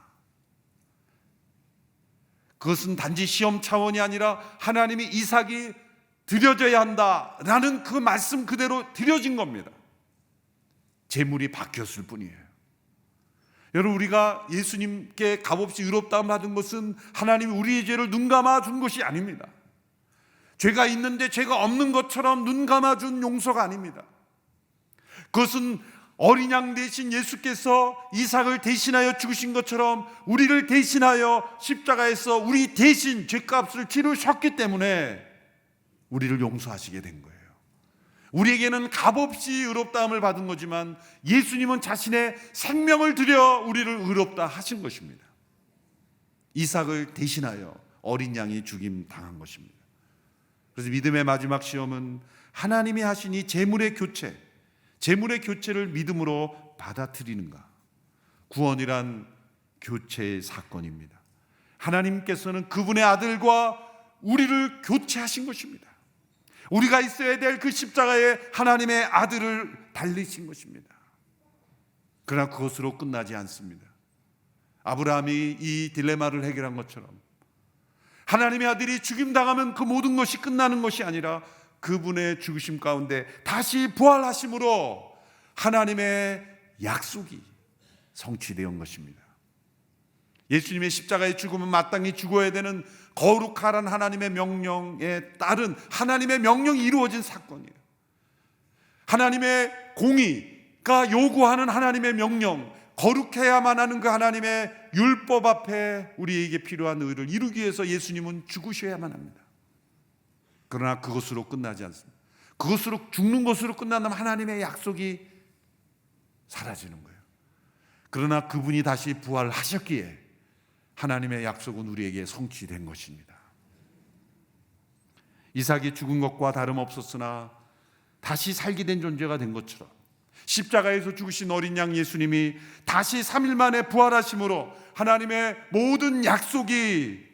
그것은 단지 시험 차원이 아니라 하나님이 이삭이 드려져야 한다라는 그 말씀 그대로 드려진 겁니다. 제물이 바뀌었을 뿐이에요. 여러분, 우리가 예수님께 값없이 의롭다함 받은 것은 하나님이 우리의 죄를 눈 감아 준 것이 아닙니다. 죄가 있는데 죄가 없는 것처럼 눈 감아 준 용서가 아닙니다. 그것은 어린 양 대신 예수께서 이삭을 대신하여 죽으신 것처럼 우리를 대신하여 십자가에서 우리 대신 죄값을 치르셨기 때문에 우리를 용서하시게 된 거예요. 우리에게는 값없이 의롭다함을 받은 거지만 예수님은 자신의 생명을 들여 우리를 의롭다 하신 것입니다. 이삭을 대신하여 어린 양이 죽임 당한 것입니다. 그래서 믿음의 마지막 시험은 하나님이 하신 이 제물의 교체, 제물의 교체를 믿음으로 받아들이는가. 구원이란 교체의 사건입니다. 하나님께서는 그분의 아들과 우리를 교체하신 것입니다. 우리가 있어야 될 그 십자가에 하나님의 아들을 달리신 것입니다. 그러나 그것으로 끝나지 않습니다. 아브라함이 이 딜레마를 해결한 것처럼 하나님의 아들이 죽임당하면 그 모든 것이 끝나는 것이 아니라 그분의 죽으심 가운데 다시 부활하심으로 하나님의 약속이 성취되온 것입니다. 예수님의 십자가의 죽음은 마땅히 죽어야 되는 거룩하란 하나님의 명령에 따른 하나님의 명령이 이루어진 사건이에요. 하나님의 공의가 요구하는 하나님의 명령, 거룩해야만 하는 그 하나님의 율법 앞에 우리에게 필요한 의를 이루기 위해서 예수님은 죽으셔야만 합니다. 그러나 그것으로 끝나지 않습니다. 그것으로 죽는 것으로 끝난다면 하나님의 약속이 사라지는 거예요. 그러나 그분이 다시 부활하셨기에 하나님의 약속은 우리에게 성취된 것입니다. 이삭이 죽은 것과 다름없었으나 다시 살게 된 존재가 된 것처럼 십자가에서 죽으신 어린 양 예수님이 다시 3일 만에 부활하심으로 하나님의 모든 약속이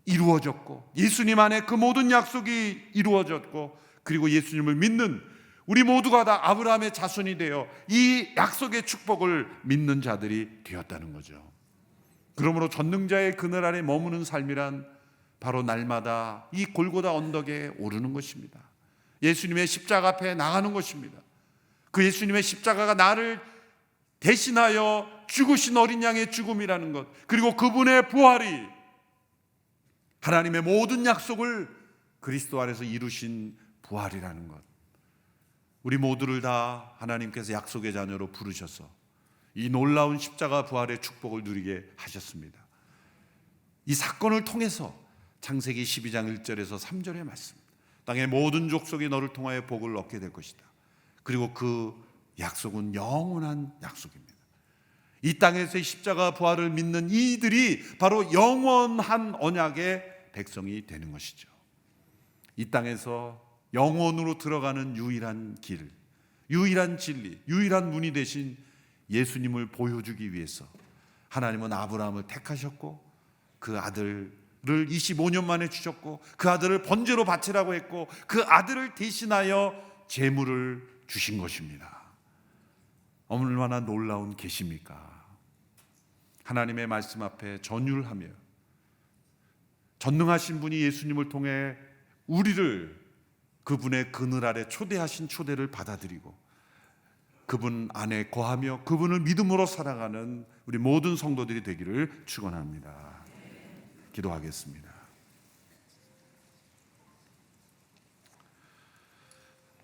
이루어졌고 예수님 안에 그 모든 약속이 이루어졌고 그리고 예수님을 믿는 우리 모두가 다 아브라함의 자손이 되어 이 약속의 축복을 믿는 자들이 되었다는 거죠. 그러므로 전능자의 그늘 아래 머무는 삶이란 바로 날마다 이 골고다 언덕에 오르는 것입니다. 예수님의 십자가 앞에 나가는 것입니다. 그 예수님의 십자가가 나를 대신하여 죽으신 어린 양의 죽음이라는 것, 그리고 그분의 부활이 하나님의 모든 약속을 그리스도 안에서 이루신 부활이라는 것, 우리 모두를 다 하나님께서 약속의 자녀로 부르셔서 이 놀라운 십자가 부활의 축복을 누리게 하셨습니다. 이 사건을 통해서 창세기 12장 1절에서 3절의 말씀, 땅의 모든 족속이 너를 통하여 복을 얻게 될 것이다. 그리고 그 약속은 영원한 약속입니다. 이 땅에서의 십자가 부활을 믿는 이들이 바로 영원한 언약의 백성이 되는 것이죠. 이 땅에서 영원으로 들어가는 유일한 길, 유일한 진리, 유일한 문이 되신 예수님을 보여주기 위해서 하나님은 아브라함을 택하셨고 그 아들을 25년 만에 주셨고 그 아들을 번제로 바치라고 했고 그 아들을 대신하여 제물을 주신 것입니다. 얼마나 놀라운 계시입니까? 하나님의 말씀 앞에 전율하며 전능하신 분이 예수님을 통해 우리를 그분의 그늘 아래 초대하신 초대를 받아들이고 그분 안에 거하며 그분을 믿음으로 살아가는 우리 모든 성도들이 되기를 축원합니다. 기도하겠습니다.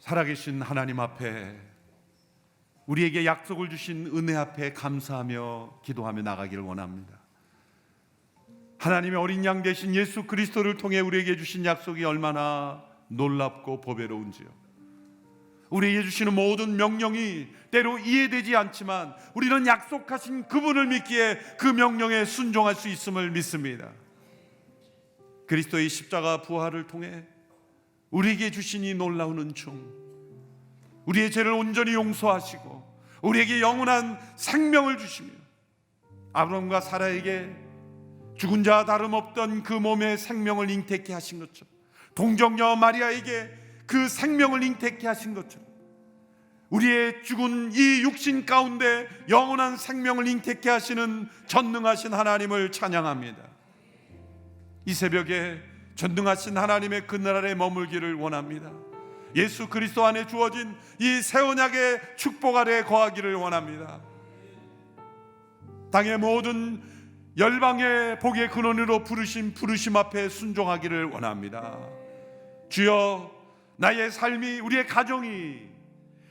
살아계신 하나님 앞에 우리에게 약속을 주신 은혜 앞에 감사하며 기도하며 나가기를 원합니다. 하나님의 어린 양 되신 예수 그리스도를 통해 우리에게 주신 약속이 얼마나 놀랍고 보배로운지요. 우리에게 주시는 모든 명령이 때로 이해되지 않지만 우리는 약속하신 그분을 믿기에 그 명령에 순종할 수 있음을 믿습니다. 그리스도의 십자가 부활을 통해 우리에게 주신 이 놀라운 은총, 우리의 죄를 온전히 용서하시고 우리에게 영원한 생명을 주시며 아브라함과 사라에게 죽은 자 다름없던 그 몸의 생명을 잉태케 하신 것처럼 동정녀 마리아에게 그 생명을 잉태케 하신 것처럼 우리의 죽은 이 육신 가운데 영원한 생명을 잉태케 하시는 전능하신 하나님을 찬양합니다. 이 새벽에 전능하신 하나님의 그늘 아래 머물기를 원합니다. 예수 그리스도 안에 주어진 이 새 언약의 축복 아래 거하기를 원합니다. 땅의 모든 열방의 복의 근원으로 부르심 앞에 순종하기를 원합니다. 주여, 나의 삶이, 우리의 가정이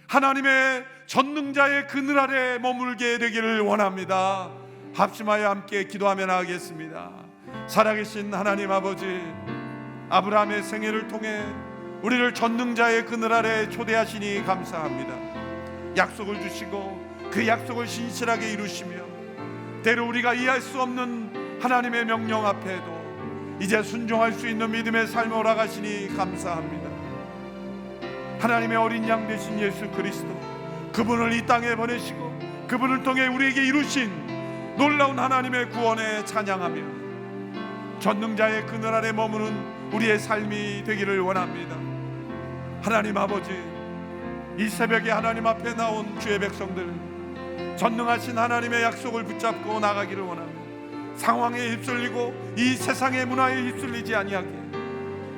하나님의 전능자의 그늘 아래 머물게 되기를 원합니다. 합심하여 함께 기도하며 나가겠습니다. 살아계신 하나님 아버지, 아브라함의 생애를 통해 우리를 전능자의 그늘 아래 초대하시니 감사합니다. 약속을 주시고 그 약속을 신실하게 이루시며 때로 우리가 이해할 수 없는 하나님의 명령 앞에도 이제 순종할 수 있는 믿음의 삶을 허락하시니 감사합니다. 하나님의 어린 양 되신 예수 그리스도, 그분을 이 땅에 보내시고 그분을 통해 우리에게 이루신 놀라운 하나님의 구원에 찬양하며 전능자의 그늘 아래 머무는 우리의 삶이 되기를 원합니다. 하나님 아버지, 이 새벽에 하나님 앞에 나온 주의 백성들, 전능하신 하나님의 약속을 붙잡고 나가기를 원합니다. 상황에 휩쓸리고 이 세상의 문화에 휩쓸리지 아니하게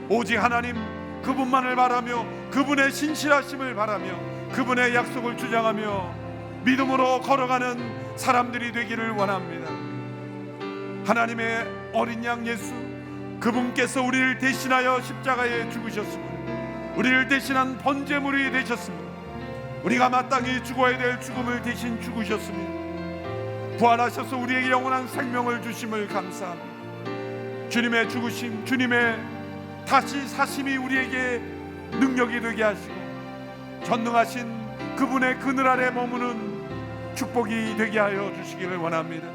오직 하나님 그분만을 바라며 그분의 신실하심을 바라며 그분의 약속을 주장하며 믿음으로 걸어가는 사람들이 되기를 원합니다. 하나님의 어린 양 예수, 그분께서 우리를 대신하여 십자가에 죽으셨습니다. 우리를 대신한 번제물이 되셨습니다. 우리가 마땅히 죽어야 될 죽음을 대신 죽으셨습니다. 부활하셔서 우리에게 영원한 생명을 주심을 감사합니다. 주님의 죽으심, 주님의 다시 사심이 우리에게 능력이 되게 하시고 전능하신 그분의 그늘 아래 머무는 축복이 되게 하여 주시기를 원합니다.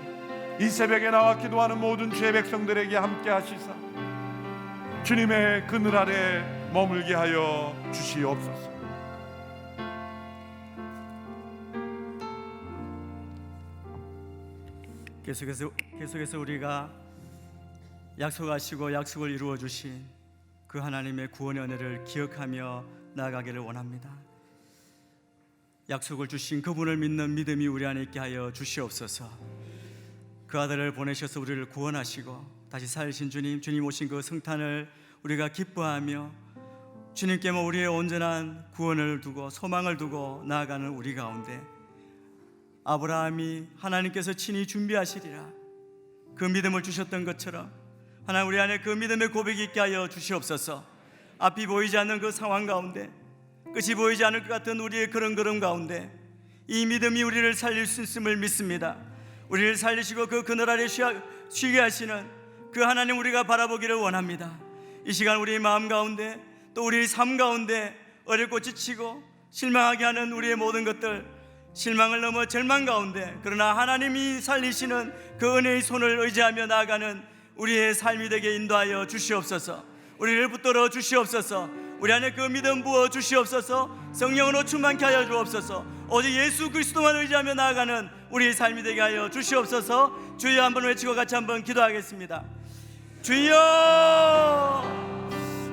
이 새벽에 나와 기도하는 모든 주의 백성들에게 함께 하시사 주님의 그늘 아래 머물게 하여 주시옵소서. 계속해서 우리가 약속하시고 약속을 이루어 주신 그 하나님의 구원의 은혜를 기억하며 나아가기를 원합니다. 약속을 주신 그분을 믿는 믿음이 우리 안에 있게 하여 주시옵소서. 그 아들을 보내셔서 우리를 구원하시고 다시 살리신 주님 오신 그 성탄을 우리가 기뻐하며 주님께 우리의 온전한 구원을 두고 소망을 두고 나아가는 우리 가운데 아브라함이 하나님께서 친히 준비하시리라 그 믿음을 주셨던 것처럼 하나님 우리 안에 그 믿음의 고백이 있게 하여 주시옵소서. 앞이 보이지 않는 그 상황 가운데 끝이 보이지 않을 것 같은 우리의 그런 걸음 가운데 이 믿음이 우리를 살릴 수 있음을 믿습니다. 우리를 살리시고 그 그늘 아래 쉬게 하시는 그 하나님 우리가 바라보기를 원합니다. 이 시간 우리의 마음 가운데 또 우리의 삶 가운데 어렵고 지치고 실망하게 하는 우리의 모든 것들, 실망을 넘어 절망 가운데 그러나 하나님이 살리시는 그 은혜의 손을 의지하며 나아가는 우리의 삶이 되게 인도하여 주시옵소서. 우리를 붙들어 주시옵소서. 우리 안에 그 믿음 부어 주시옵소서. 성령으로 충만케 하여 주옵소서. 오직 예수 그리스도만 의지하며 나아가는 우리의 삶이 되게 하여 주시옵소서. 주여 한번 외치고 같이 한번 기도하겠습니다. 주여,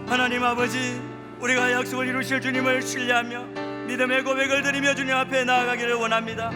하나님 아버지, 우리가 약속을 이루실 주님을 신뢰하며 믿음의 고백을 드리며 주님 앞에 나아가기를 원합니다.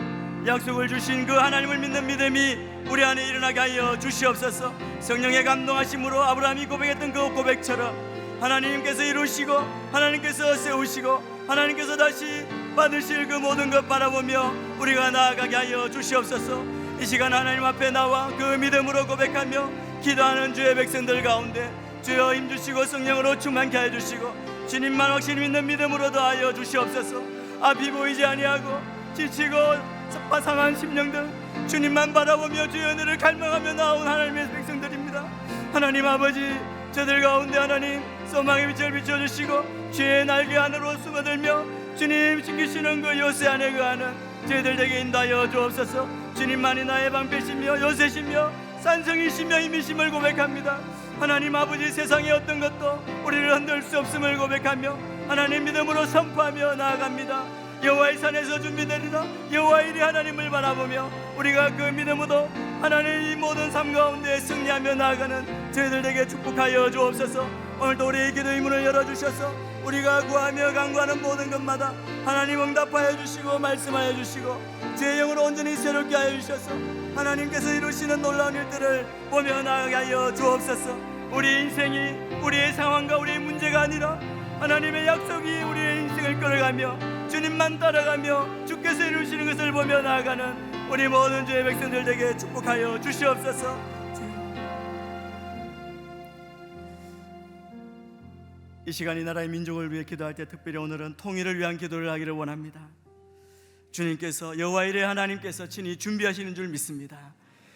약속을 주신 그 하나님을 믿는 믿음이 우리 안에 일어나게 하여 주시옵소서. 성령의 감동하심으로 아브라함이 고백했던 그 고백처럼 하나님께서 이루시고 하나님께서 세우시고 하나님께서 다시 받으실 그 모든 것 바라보며 우리가 나아가게 하여 주시옵소서. 이 시간 하나님 앞에 나와 그 믿음으로 고백하며 기도하는 주의 백성들 가운데 주여 힘주시고 성령으로 충만케 하여 주시고 주님만 확실히 믿는 믿음으로 더하여 주시옵소서. 앞이 보이지 아니하고 지치고 상한 심령들 주님만 바라보며 주의 은혜를 갈망하며 나온 하나님의 백성들입니다. 하나님 아버지, 저들 가운데 하나님 소망의 빛을 비춰주시고 주의 날개 안으로 숨어들며 주님 지키시는 그 요새 안에 거하는 저희들에게 인도하여 주옵소서. 주님만이 나의 방패시며 요새시며 산성이시며 힘이심을 고백합니다. 하나님 아버지, 세상의 어떤 것도 우리를 흔들 수 없음을 고백하며 하나님 믿음으로 선포하며 나아갑니다. 여호와의 산에서 준비되리라. 여호와의 일이 하나님을 바라보며 우리가 그 믿음으로 하나님의 모든 삶 가운데 승리하며 나아가는 저희들에게 축복하여 주옵소서. 오늘도 우리의 기도의 문을 열어주셔서 우리가 구하며 간구하는 모든 것마다 하나님 응답하여 주시고 말씀하여 주시고 주의 영으로 온전히 새롭게 하여 주셔서 하나님께서 이루시는 놀라운 일들을 보며 나아가게 하여 주옵소서. 우리 인생이 우리의 상황과 우리의 문제가 아니라 하나님의 약속이 우리의 인생을 끌어가며 주님만 따라가며 주께서 이루시는 것을 보며 나아가는 우리 모든 주의 백성들에게 축복하여 주시옵소서. 이 시간 이 나라의 민족을 위해 기도할 때 특별히 오늘은 통일을 위한 기도를 하기를 원합니다. 주님께서 여호와 이레 하나님께서 친히 준비하시는 줄 믿습니다.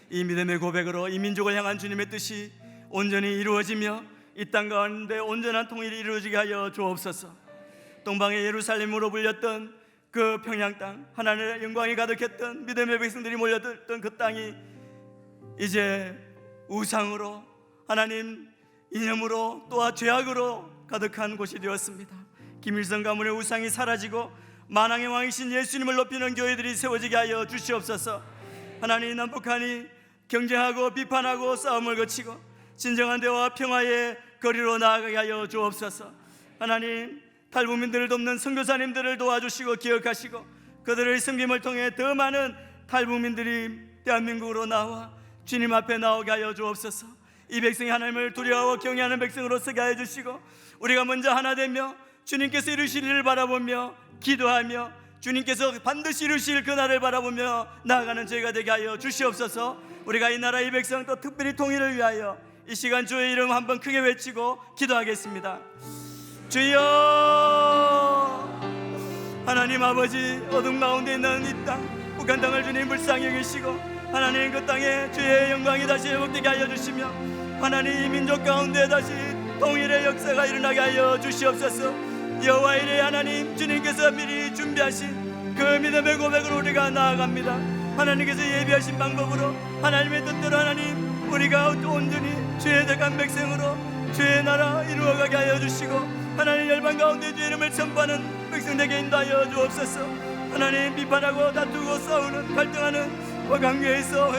이 믿음의 고백으로 이 민족을 향한 주님의 뜻이 온전히 이루어지며 이 땅 가운데 온전한 통일이 이루어지게 하여 주옵소서. 동방의 예루살렘으로 불렸던 그 평양 땅, 하나님의 영광이 가득했던 믿음의 백성들이 몰려들던 그 땅이 이제 우상으로, 하나님 이념으로 또한 죄악으로 가득한 곳이 되었습니다. 김일성 가문의 우상이 사라지고 만왕의 왕이신 예수님을 높이는 교회들이 세워지게 하여 주시옵소서. 하나님, 남북한이 경쟁하고 비판하고 싸움을 거치고 진정한 대화와 평화의 거리로 나아가게 하여 주옵소서. 하나님, 탈북민들을 돕는 선교사님들을 도와주시고 기억하시고 그들의 섬김을 통해 더 많은 탈북민들이 대한민국으로 나와 주님 앞에 나오게 하여 주옵소서. 이 백성이 하나님을 두려워하고 경외하는 백성으로 서게 하여 주시고 우리가 먼저 하나 되며 주님께서 이루실 일을 바라보며 기도하며 주님께서 반드시 이루실 그날을 바라보며 나아가는 저희가 되게 하여 주시옵소서. 우리가 이 나라 이 백성 또 특별히 통일을 위하여 이 시간 주의 이름 한번 크게 외치고 기도하겠습니다. 주여, 하나님 아버지, 어둠 가운데 있는 이 땅 북한 땅을 주님 불쌍히 여기시고 하나님 그 땅에 주의 영광이 다시 회복되게 하여 주시며 하나님 이 민족 가운데 다시 통일의 역사가 일어나게 하여 주시옵소서. 여호와 이레 하나님, 주님께서 미리 준비하신 그 믿음의 고백으로 우리가 나아갑니다. 하나님께서 예비하신 방법으로 하나님의 뜻대로 하나님 우리가 온전히 주의 대한 백성으로 주의 나라 이루어가게 하여 주시고 하나님 열방 가운데 주의 이름을 선포하는 백성에게 인도하여 주옵소서. 하나님, 비판하고 다투고 싸우는 갈등하는 관계에서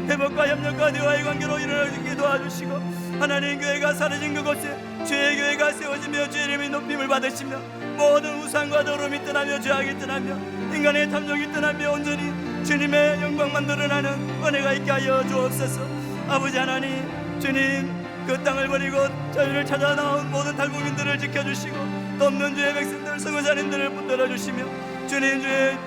회복과 협력과 대화의 관계로 일어나게 도와주시고 하나님, 교회가 사라진 그곳에 주의 교회가 세워지며 주의 이름이 높임을 받으시며 모든 우상과 더러움이 떠나며 죄악이 떠나며 인간의 탐욕이 떠나며 온전히 주님의 영광만 드러나는 은혜가 있게 하여 주옵소서. 아버지 하나님, 주님 그 땅을 버리고 자유를 찾아 나온 모든 탈북민들을 지켜주시고 또 없는 주의 백성들 선교사님들을 붙들어 주시며 주님 주의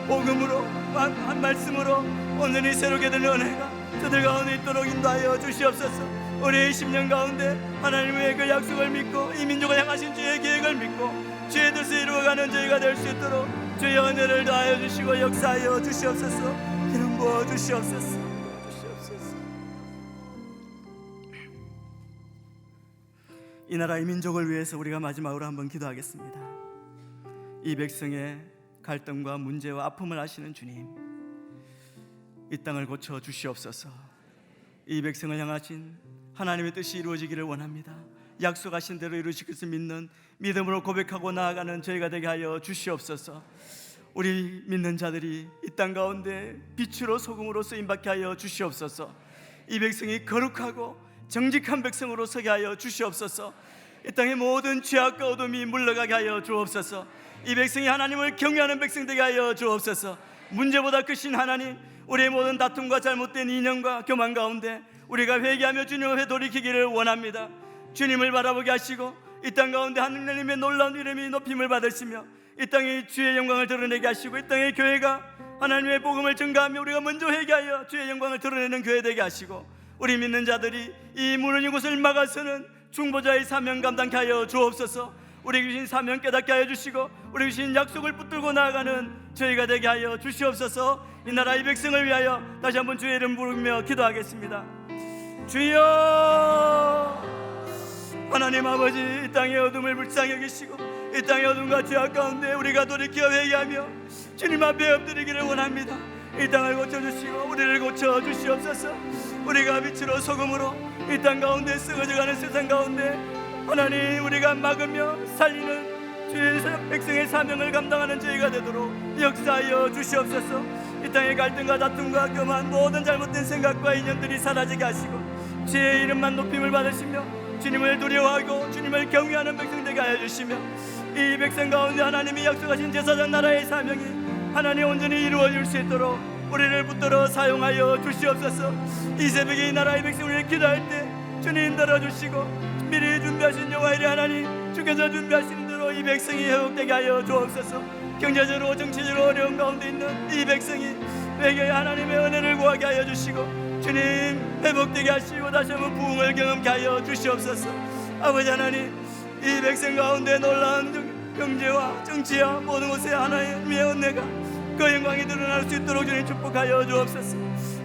복음으로 한 말씀으로 온전히 새롭게 된 은혜가 저들 가운데 있도록 인도하여 주시옵소서. 우리의 10년 가운데 하나님의 그 약속을 믿고 이 민족을 향하신 주의 계획을 믿고 주의 뜻을 이루어가는 저희가 될 수 있도록 주의 은혜를 더하여 주시고 역사하여 주시옵소서. 기름 부어 주시옵소서. 이 나라의 민족을 위해서 우리가 마지막으로 한번 기도하겠습니다. 이 백성의 갈등과 문제와 아픔을 아시는 주님, 이 땅을 고쳐 주시옵소서. 이 백성을 향하신 하나님의 뜻이 이루어지기를 원합니다. 약속하신 대로 이루실 것을 믿는 믿음으로 고백하고 나아가는 저희가 되게 하여 주시옵소서. 우리 믿는 자들이 이 땅 가운데 빛으로 소금으로 쓰임받게 하여 주시옵소서. 이 백성이 거룩하고 정직한 백성으로 서게 하여 주시옵소서. 이 땅의 모든 죄악과 어둠이 물러가게 하여 주옵소서. 이 백성이 하나님을 경외하는 백성 되게 하여 주옵소서. 문제보다 크신 하나님, 우리의 모든 다툼과 잘못된 인연과 교만 가운데 우리가 회개하며 주님 앞에 돌이키기를 원합니다. 주님을 바라보게 하시고 이 땅 가운데 하느님의 놀라운 이름이 높임을 받으시며 이 땅에 주의 영광을 드러내게 하시고 이 땅의 교회가 하나님의 복음을 증가하며 우리가 먼저 회개하여 주의 영광을 드러내는 교회 되게 하시고 우리 믿는 자들이 이 무너진 곳을 막아서는 중보자의 사명 감당케 하여 주옵소서. 우리 주신 사명 깨닫게 하여 주시고 우리 주신 약속을 붙들고 나아가는 저희가 되게 하여 주시옵소서. 이 나라 이 백성을 위하여 다시 한번 주의 이름 부르며 기도하겠습니다. 주여, 하나님 아버지, 이 땅의 어둠을 불쌍히 여기시고 이 땅의 어둠과 죄악 가운데 우리가 돌이켜 회개하며 주님 앞에 엎드리기를 원합니다. 이 땅을 고쳐주시고 우리를 고쳐주시옵소서. 우리가 빛으로 소금으로 이 땅 가운데 썩어져가는 세상 가운데 하나님 우리가 막으며 살리는 주의 백성의 사명을 감당하는 저희가 되도록 역사하여 주시옵소서. 이 땅의 갈등과 다툼과 교만 모든 잘못된 생각과 인연들이 사라지게 하시고 주의 이름만 높임을 받으시며 주님을 두려워하고 주님을 경외하는 백성 되게 하여 주시며 이 백성 가운데 하나님이 약속하신 제사장 나라의 사명이 하나님 온전히 이루어질 수 있도록 우리를 붙들어 사용하여 주시옵소서. 이 새벽에 이 나라의 백성을 기도할 때 주님 들어주시고 미리 준비하신 여호와의 하나님 주께서 준비하신 대로 이 백성이 회복되게 하여 주옵소서. 경제적으로 정치적으로 어려운 가운데 있는 이 백성이 회개의 하나님의 은혜를 구하게 하여 주시고 주님 회복되게 하시고 다시 한번 부흥을 경험케 하여 주시옵소서. 아버지 하나님, 이 백성 가운데 놀라운 경제와 정치와 모든 곳에 하나님의 은혜가 그 영광이 드러날 수 있도록 주님 축복하여 주옵소서.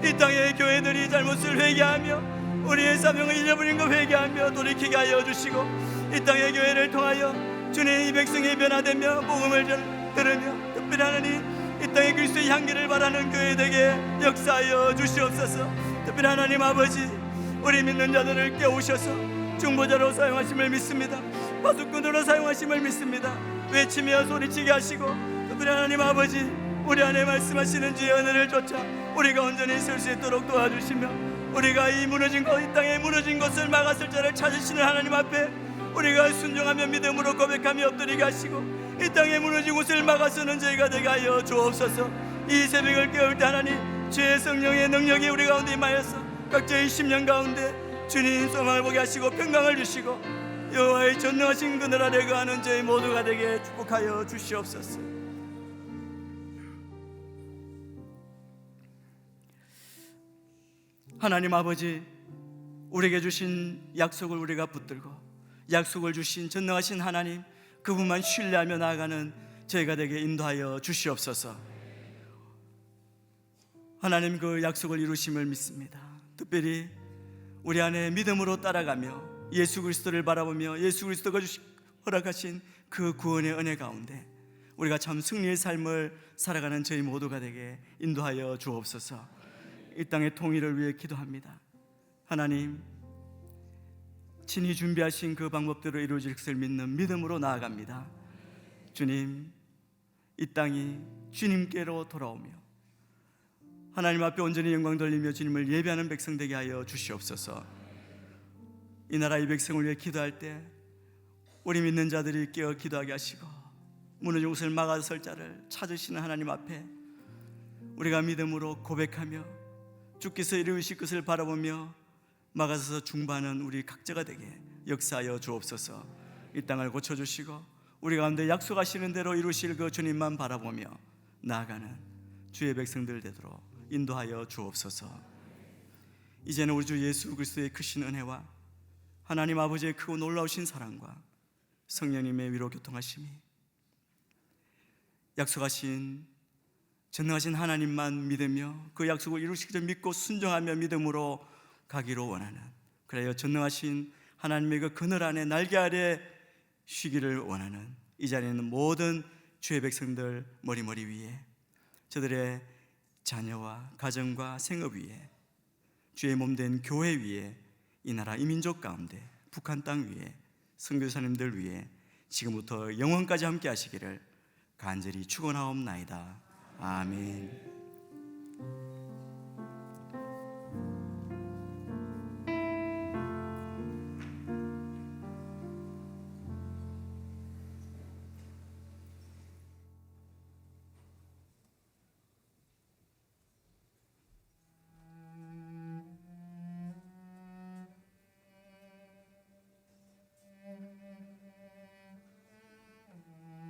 이 땅의 교회들이 잘못을 회개하며 우리의 사명을 잃어버린 것 회개하며 돌이키게 하여 주시고 이 땅의 교회를 통하여 주님 이 백성이 변화되며 복음을 들으며 특별히 하나님 이 땅의 그리스도의 향기를 바라는 교회 되게 역사하여 주시옵소서. 특별히 하나님 아버지, 우리 믿는 자들을 깨우셔서 중보자로 사용하심을 믿습니다. 파수꾼으로 사용하심을 믿습니다. 외치며 소리치게 하시고 특별히 하나님 아버지, 우리 안에 말씀하시는 주의 은혜를 쫓아 우리가 온전히 설 수 있도록 도와주시며 우리가 이 무너진 것, 이 땅에 무너진 것을 막았을 자를 찾으시는 하나님 앞에 우리가 순종하며 믿음으로 고백하며 엎드리게 하시고 이 땅에 무너진 곳을 막아서는 저희가 되게 하여 주옵소서. 이 새벽을 깨울 때 하나님 주의 성령의 능력이 우리 가운데 임하여서 각자의 10년 가운데 주님 소망을 보게 하시고 평강을 주시고 여호와의 전능하신 그늘 아래 거하는 저희 모두가 되게 축복하여 주시옵소서. 하나님 아버지, 우리에게 주신 약속을 우리가 붙들고 약속을 주신 전능하신 하나님 그분만 신뢰하며 나아가는 저희가 되게 인도하여 주시옵소서. 하나님 그 약속을 이루심을 믿습니다. 특별히 우리 안에 믿음으로 따라가며 예수 그리스도를 바라보며 예수 그리스도가 허락하신 그 구원의 은혜 가운데 우리가 참 승리의 삶을 살아가는 저희 모두가 되게 인도하여 주옵소서. 이 땅의 통일을 위해 기도합니다. 하나님, 친히 준비하신 그 방법대로 이루어질 것을 믿는 믿음으로 나아갑니다. 주님, 이 땅이 주님께로 돌아오며 하나님 앞에 온전히 영광 돌리며 주님을 예배하는 백성 되게 하여 주시옵소서. 이 나라 이 백성을 위해 기도할 때 우리 믿는 자들이 깨어 기도하게 하시고 무너진 곳을 막아설 자를 찾으시는 하나님 앞에 우리가 믿음으로 고백하며 주께서 이루실 것을 바라보며 막아서서 중반은 우리 각자가 되게 역사하여 주옵소서. 이 땅을 고쳐주시고 우리 가운데 약속하시는 대로 이루실 그 주님만 바라보며 나아가는 주의 백성들 되도록 인도하여 주옵소서. 이제는 우리 주 예수 그리스도의 크신 은혜와 하나님 아버지의 크고 놀라우신 사랑과 성령님의 위로 교통하심이 약속하신 전능하신 하나님만 믿으며 그 약속을 이루시기를 믿고 순종하며 믿음으로 가기로 원하는, 그래요 전능하신 하나님의 그 그늘 안에 날개 아래 쉬기를 원하는 이 자리에 있는 모든 주의 백성들 머리 위에, 저들의 자녀와 가정과 생업 위에, 주의 몸된 교회 위에, 이 나라 이 민족 가운데 북한 땅 위에 선교사님들 위에 지금부터 영원까지 함께 하시기를 간절히 축원하옵나이다. 아멘.